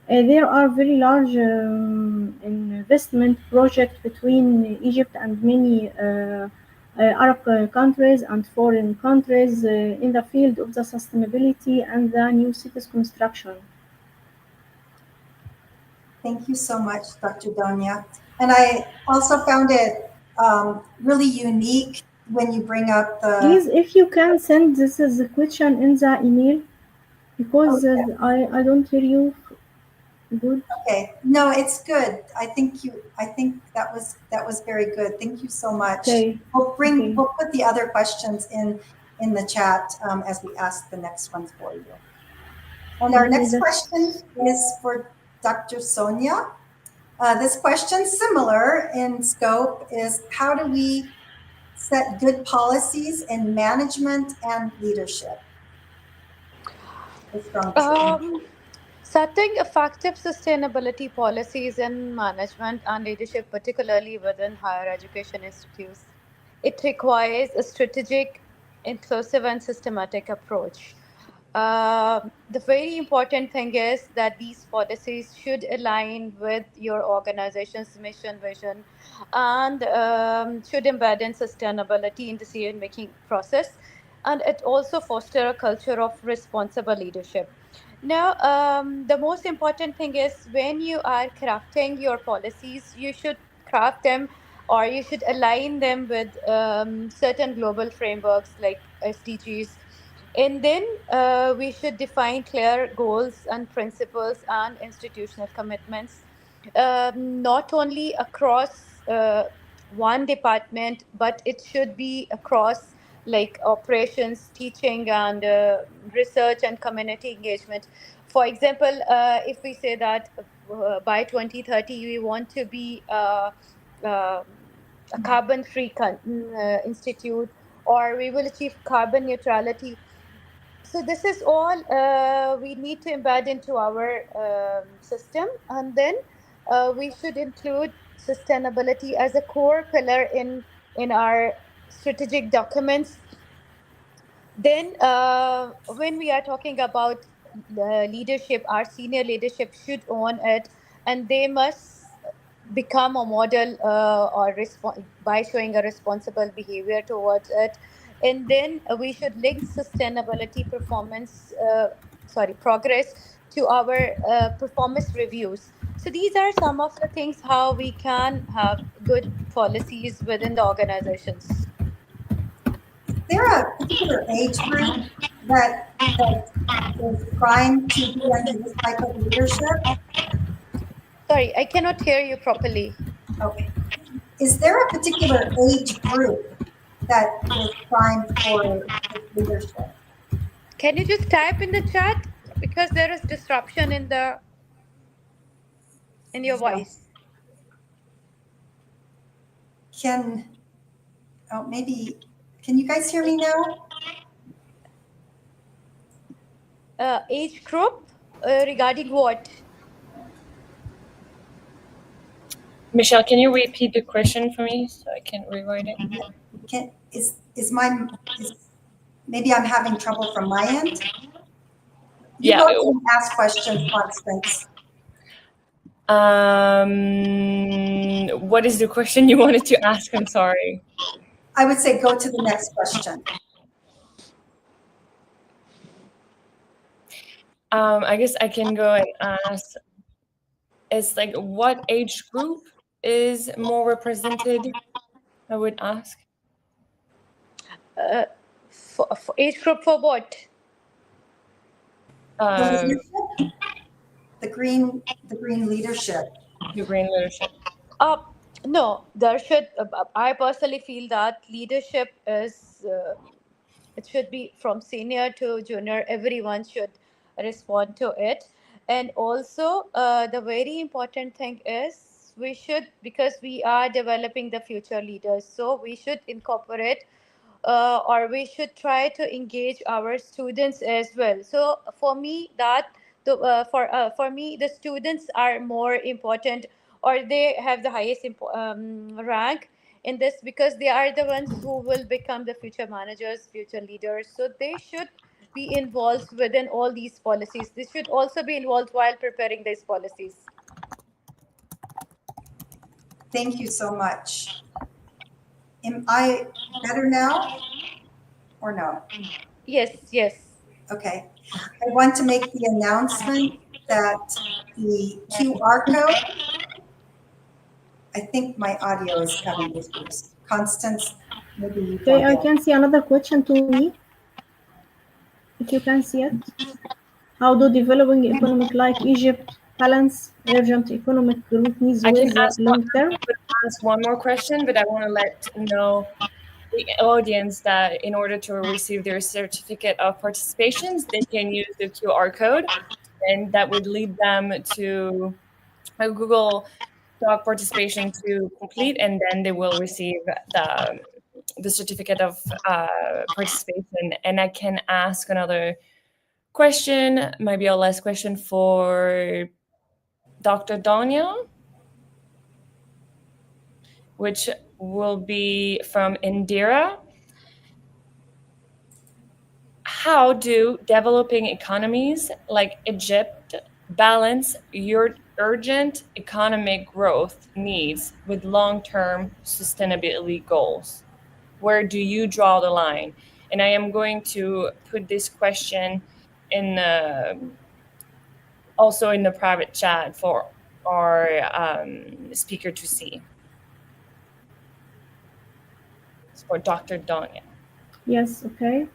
There are very large investment projects between Egypt and many Arab countries and foreign countries in the field of the sustainability and the new cities construction. Thank you so much, Dr. Donia. And I also found it really unique when you bring up the... Please, if you can send this as a question in the email, because I don't hear you good. Okay, no, it's good. I think that was very good. Thank you so much. Okay. We'll put the other questions in the chat as we ask the next ones for you. And our next question is for Dr. Sonia. This question, similar in scope, is how do we set good policies in management and leadership? Setting effective sustainability policies in management and leadership, particularly within higher education institutes, it requires a strategic, inclusive, and systematic approach. The very important thing is that these policies should align with your organization's mission, vision, and should embed in sustainability in decision-making process. And it also foster a culture of responsible leadership. Now, the most important thing is when you are crafting your policies, you should craft them or you should align them with certain global frameworks like SDGs. And then we should define clear goals and principles and institutional commitments, not only across one department, but it should be across like operations, teaching, and research and community engagement. For example, if we say that by 2030 we want to be a carbon-free institute, or we will achieve carbon neutrality. So this is all we need to embed into our system, and then we should include sustainability as a core pillar in our strategic documents. Then when we are talking about leadership, our senior leadership should own it, and they must become a model by showing a responsible behavior towards it. And then we should link sustainability progress to our performance reviews. So these are some of the things how we can have good policies within the organizations. Is there a particular age group that is primed to be under this type of leadership? Sorry, I cannot hear you properly. Okay. Is there a particular age group that is primed for this leadership? Can you just type in the chat, because there is disruption in your voice. Can you guys hear me now? Age group regarding what? Michelle, can you repeat the question for me so I can rewrite it? Maybe I'm having trouble from my end? Yeah. Go ahead and ask questions, Constance. What is the question you wanted to ask? I'm sorry. I would say go to the next question. I guess I can go and ask, it's like what age group is more represented, I would ask. For age group for what? The green leadership. The green leadership. No, there should. I personally feel that leadership is. It should be from senior to junior. Everyone should respond to it, and also the very important thing is we should, because we are developing the future leaders, so we should incorporate. Or we should try to engage our students as well. So for me, for me, the students are more important, or they have the highest rank in this, because they are the ones who will become the future managers, future leaders. So they should be involved within all these policies. They should also be involved while preparing these policies. Thank you so much. Am I better now or no? Yes. Okay. I want to make the announcement that the QR code, I think my audio is having issues. Constance, maybe you can. Okay, I can see another question to me. If you can see it. How do developing economic like Egypt balance urgent economic growth needs with long term? I can ask one more question, but I want to let know the audience that in order to receive their certificate of participation, they can use the QR code, and that would lead them to a Google Doc participation to complete, and then they will receive the certificate of participation. And I can ask another question, maybe a last question for Dr. Donia, which will be from Indira. How do developing economies like Egypt balance your urgent economic growth needs with long-term sustainability goals? Where do you draw the line? And I am going to put this question in also in the private chat for our speaker to see. It's for Dr. Donia. Yes, okay.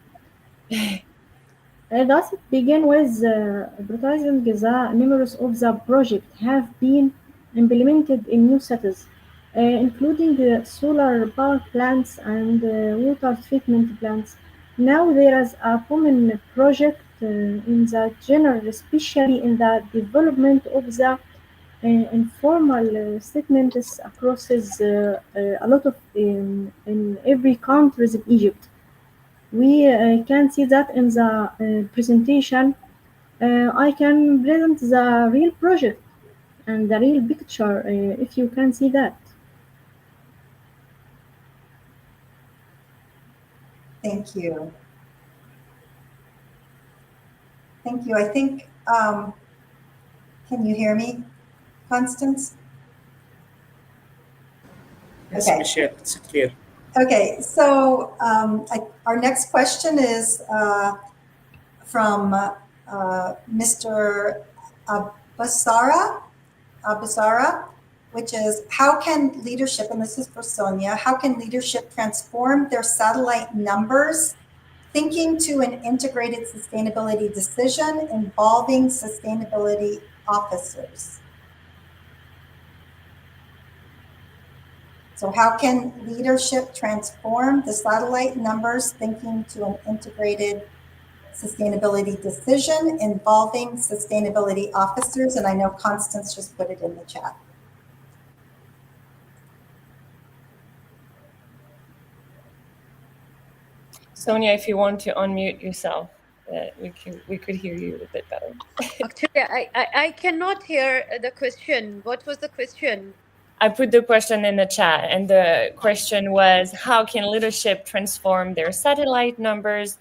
Does it begin with advertising the numerous of the project have been implemented in new cities including solar power plants and water treatment plants. Now there is a common project in the general, especially in the development of the informal settlements across a lot of in every country in Egypt. We can see that in the presentation. I can present the real project and the real picture if you can see that. Thank you. Thank you. I think, can you hear me, Constance? Yes, Okay. Michelle, it's clear. Okay, so our next question is from Mr. Abasara, which is, how can leadership, and this is for Sonia, how can leadership transform their satellite numbers, thinking to an integrated sustainability decision involving sustainability officers? So how can leadership transform the satellite numbers, thinking to an integrated sustainability decision involving sustainability officers? And I know Constance just put it in the chat. Sonia, if you want to unmute yourself, we could hear you a bit better. Actually, I cannot hear the question. What was the question? I put the question in the chat, and the question was, how can leadership transform their satellite numbers,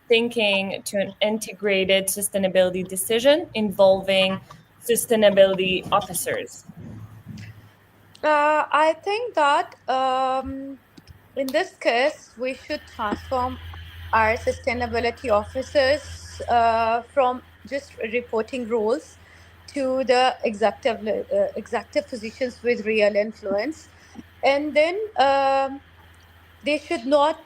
thinking to an integrated sustainability decision involving sustainability officers? I think that in this case, we should transform our sustainability officers from just reporting roles to the executive positions with real influence. And then they should not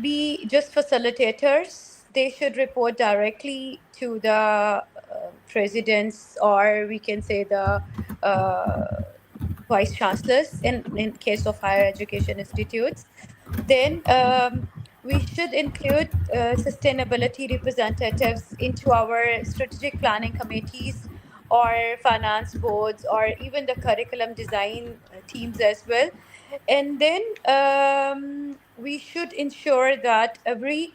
be just facilitators. They should report directly to the presidents, or we can say the vice chancellors in case of higher education institutes. Then we should include sustainability representatives into our strategic planning committees or finance boards or even the curriculum design teams as well. And then we should ensure that every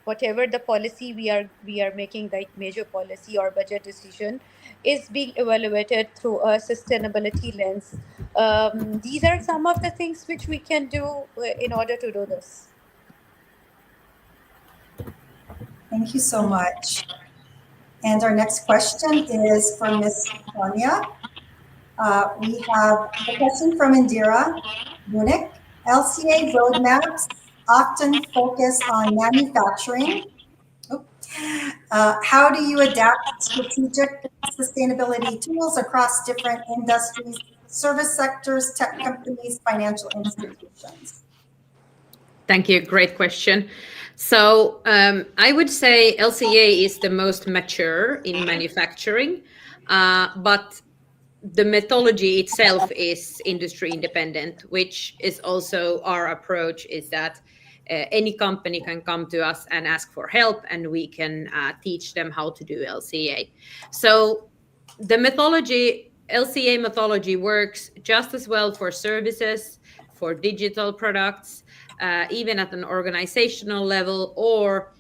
whatever the policy we are making, like major policy or budget decision, is being evaluated through a sustainability lens. These are some of the things which we can do in order to do this. Thank you so much. And our next question is for Ms. Sonia. We have a question from Indira Munich. LCA roadmaps often focus on manufacturing. How do you adapt strategic sustainability tools across different industries, service sectors, tech companies, financial institutions? Thank you. Great question. So I would say LCA is the most mature in manufacturing, but the methodology itself is industry independent, which is also our approach, is that any company can come to us and ask for help, and we can teach them how to do LCA. So the methodology, LCA methodology, works just as well for services, for digital products, even at an organizational level, or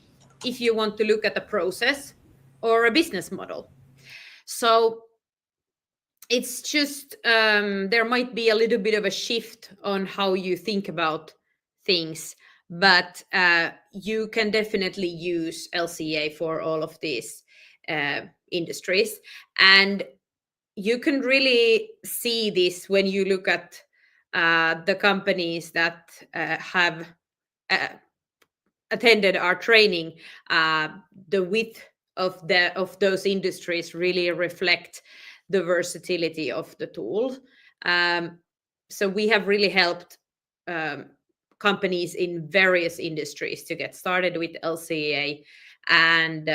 if you want to look at a process or a business model. So it's just there might be a little bit of a shift on how you think about things, but you can definitely use LCA for all of these industries. And you can really see this when you look at the companies that have attended our training. The width of those industries really reflect the versatility of the tool. So we have really helped companies in various industries to get started with LCA. And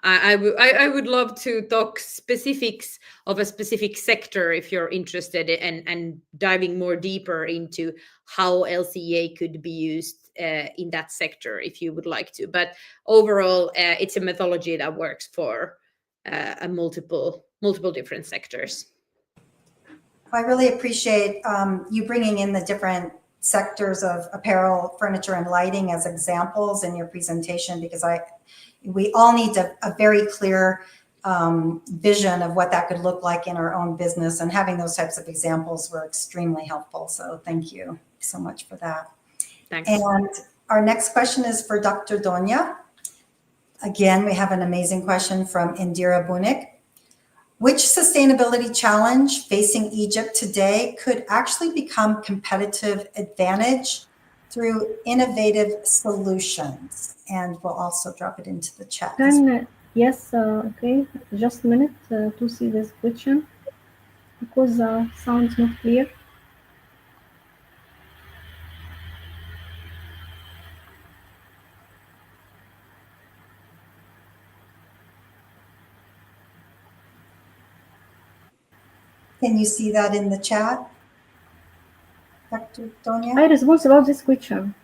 I would love to talk specifics of a specific sector if you're interested, and diving more deeper into how LCA could be used in that sector if you would like to. But overall, it's a methodology that works for a multiple different sectors. I really appreciate you bringing in the different sectors of apparel, furniture, and lighting as examples in your presentation, because we all need a very clear vision of what that could look like in our own business, and having those types of examples were extremely helpful. So thank you so much for that. Thanks. And our next question is for Dr. Donia. Again, we have an amazing question from Indira Bunik. Which sustainability challenge facing Egypt today could actually become competitive advantage through innovative solutions? And we'll also drop it into the chat. Yes, okay, just a minute to see this question, because sounds not clear. Can you see that in the chat, Dr. Donia? I respond about this question.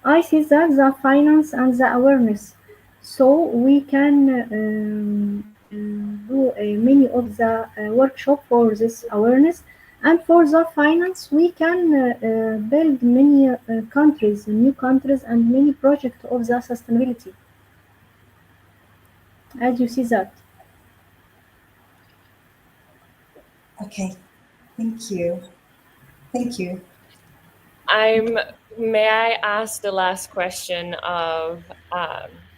I see that the finance and the awareness, so we can do many of the workshop for this awareness, and for the finance we can build many countries, new countries, and many projects of the sustainability. As you see that. Okay, thank you. Thank you. May I ask the last question of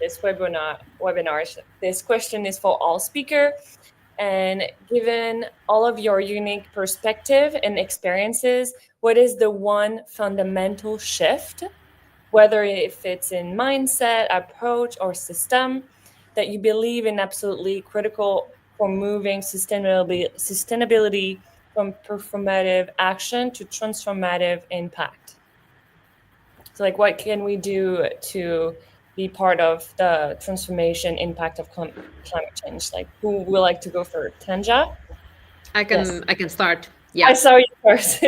this webinar? This question is for all speakers, and given all of your unique perspective and experiences, what is the one fundamental shift, whether if it's in mindset, approach, or system, that you believe in absolutely critical for moving sustainability from performative action to transformative impact? So like, what can we do to be part of the transformation impact of climate change? Like, who would like to go for Tanja? I can Yes. I can start. Yeah. I saw you first.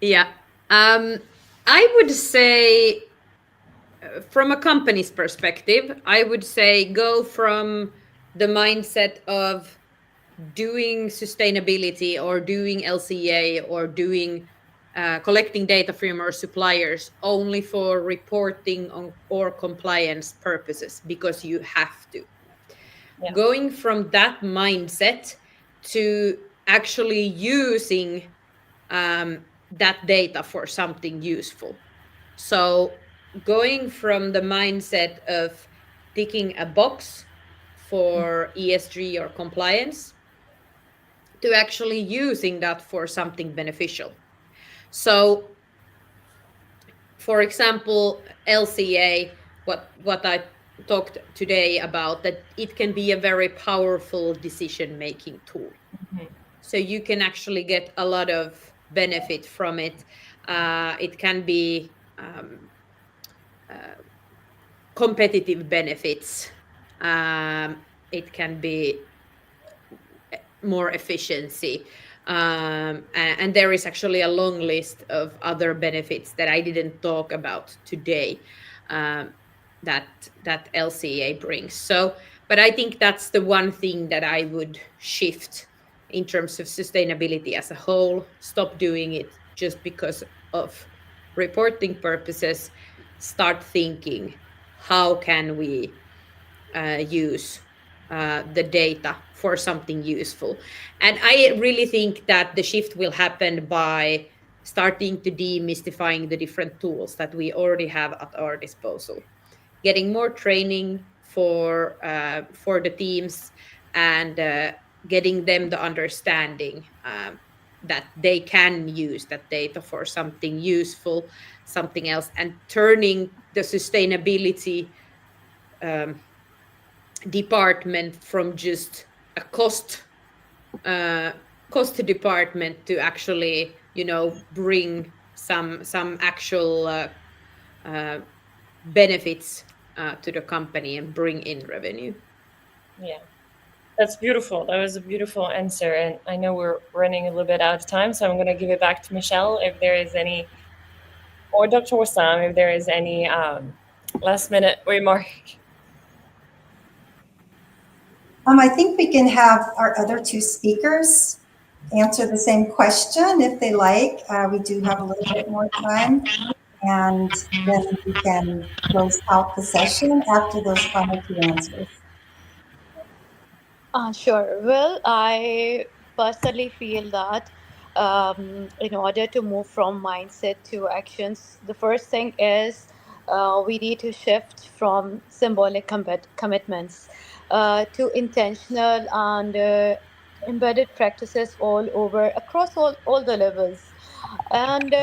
Yeah. I would say, from a company's perspective, I would say go from the mindset of doing sustainability or doing LCA or doing collecting data from our suppliers only for reporting on or compliance purposes because you have to. Yeah. Going from that mindset to actually using that data for something useful. So going from the mindset of ticking a box for ESG or compliance to actually using that for something beneficial. So, for example, LCA, what I talked today about, that it can be a very powerful decision-making tool. Mm-hmm. So you can actually get a lot of benefit from it. It can be competitive benefits. It can be more efficiency. And there is actually a long list of other benefits that I didn't talk about today that LCA brings. So, but I think that's the one thing that I would shift in terms of sustainability as a whole. Stop doing it just because of reporting purposes. Start thinking, how can we use the data for something useful? And I really think that the shift will happen by starting to demystifying the different tools that we already have at our disposal, getting more training for the teams, and getting them the understanding that they can use that data for something useful, something else, and turning the sustainability department from just a cost department to actually, bring some actual benefits to the company and bring in revenue. Yeah, that's beautiful. That was a beautiful answer. And I know we're running a little bit out of time, so I'm going to give it back to Michelle if there is any, or Dr. Wassam, if there is any last minute remark. I think we can have our other two speakers answer the same question if they like. We do have a little bit more time, and then we can close out the session after those final two answers. Sure. Well, I personally feel that in order to move from mindset to actions, the first thing is we need to shift from symbolic commitments to intentional and embedded practices all over, across all the levels. And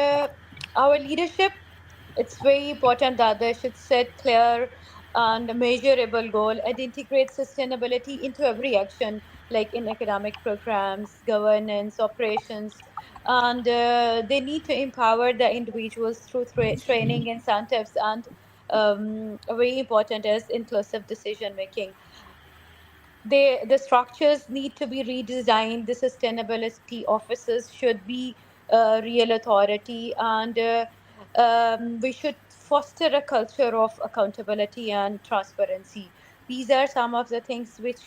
our leadership, it's very important that they should set clear and measurable goal and integrate sustainability into every action, like in academic programs, governance, operations. And they need to empower the individuals through training, incentives, and very important is inclusive decision making. The structures need to be redesigned. The sustainability officers should be real authority, and we should foster a culture of accountability and transparency. These are some of the things which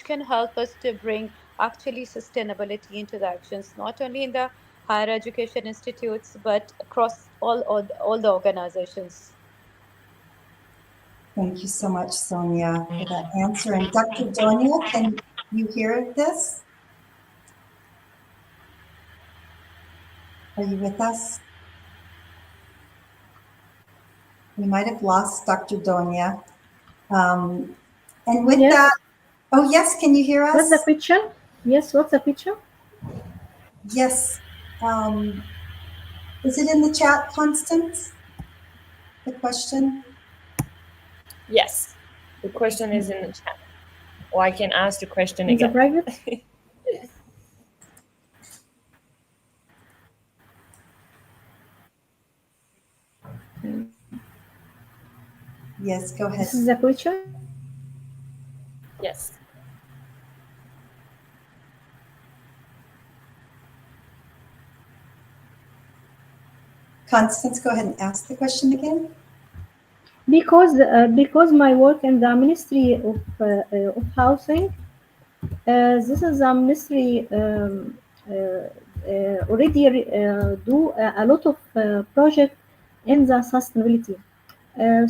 can help us to bring actually sustainability into the actions, not only in the higher education institutes but across all the organizations. Thank you so much, Sonia, for that answer. And Dr. Donia, can you hear this? Are you with us? We might have lost Dr. Donia. And with Yes. that, oh yes, can you hear us? What's the question? Yes, what's the question? Yes. Is it in the chat, Constance? The question? Yes, the question is in the chat. Or I can ask the question In the again. private? Yes, go ahead. This is the question? Yes. Constance, go ahead and ask the question again. Because my work in the Ministry of Housing, this is a ministry already do a lot of project in the sustainability.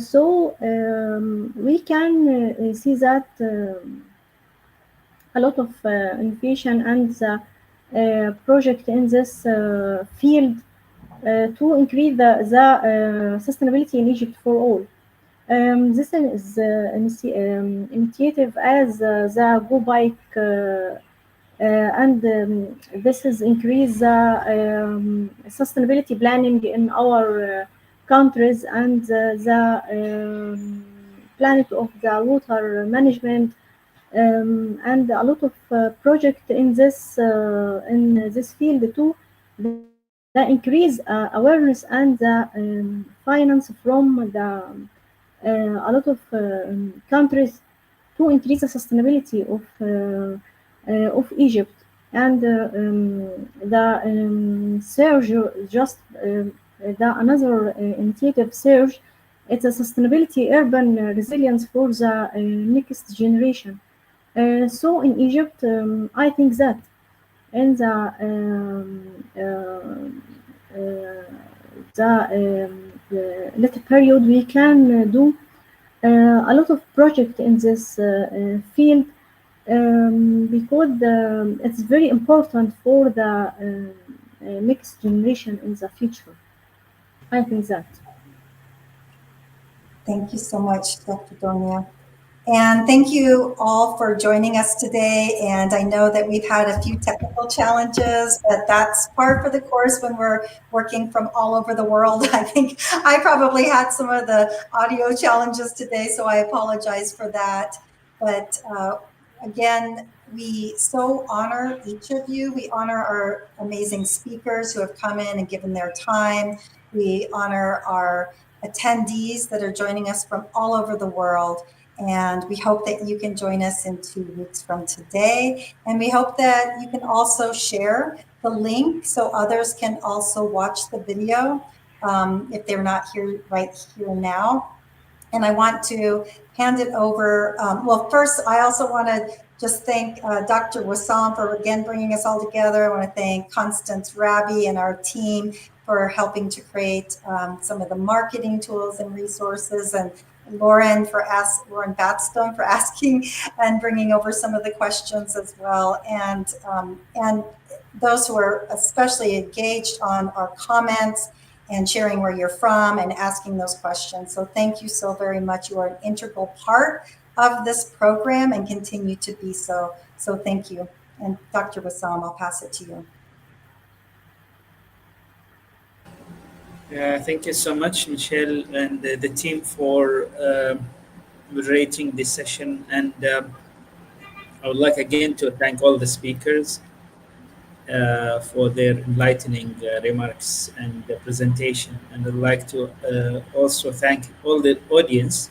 So we can see that a lot of innovation and the project in this field to increase the sustainability in Egypt for all. This is initiative as the Go Bike and this is increase the sustainability planning in our countries and the planet of the water management and a lot of project in this field too that increase awareness and the finance from the a lot of countries to increase the sustainability of Egypt. And the surge just the another initiative surge, it's a sustainability urban resilience for the next generation. So in Egypt, I think that in the later period we can do a lot of project in this field because it's very important for the next generation in the future. I think that. Thank you so much, Dr. Donia. And thank you all for joining us today. And I know that we've had a few technical challenges, but that's par for the course when we're working from all over the world. I think I probably had some of the audio challenges today, so I apologize for that. But again, We so honor each of you. We honor our amazing speakers who have come in and given their time. We honor our attendees that are joining us from all over the world. And we hope that you can join us in 2 weeks from today. And we hope that you can also share the link so others can also watch the video if they're not here right here now. And I want to hand it over. Well, first, I also want to just thank Dr. Wassam for again bringing us all together. I want to thank Constance Rabi and our team for helping to create some of the marketing tools and resources, and Lauren Batstone for asking and bringing over some of the questions as well, and those who are especially engaged on our comments and sharing where you're from and asking those questions. So thank you so very much. You are an integral part of this program and continue to be so. So thank you. And Dr. Wassam, I'll pass it to you. Thank you so much, Michelle, and the team for moderating this session. And I would like again to thank all the speakers for their enlightening remarks and the presentation. And I'd like to also thank all the audience.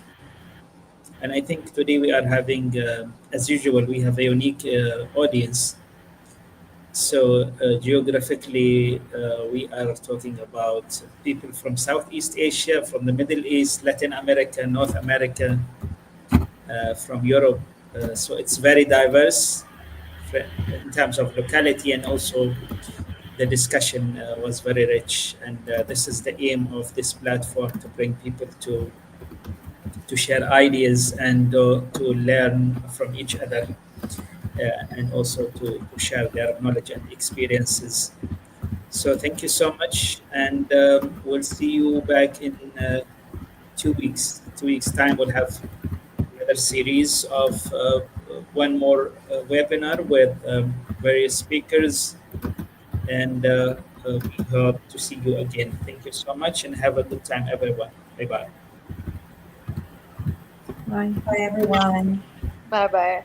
And I think today we are having, as usual, we have a unique audience. So geographically, we are talking about people from Southeast Asia, from the Middle East, Latin America, North America, from Europe. So it's very diverse in terms of locality, and also the discussion was very rich. And this is the aim of this platform, to bring people to share ideas and to learn from each other. And also to share their knowledge and experiences. So thank you so much, and we'll see you back in 2 weeks. 2 weeks time, we'll have another series of one more webinar with various speakers, and we hope to see you again. Thank you so much, and have a good time, everyone. Bye-bye. Bye. Bye, everyone. Bye bye.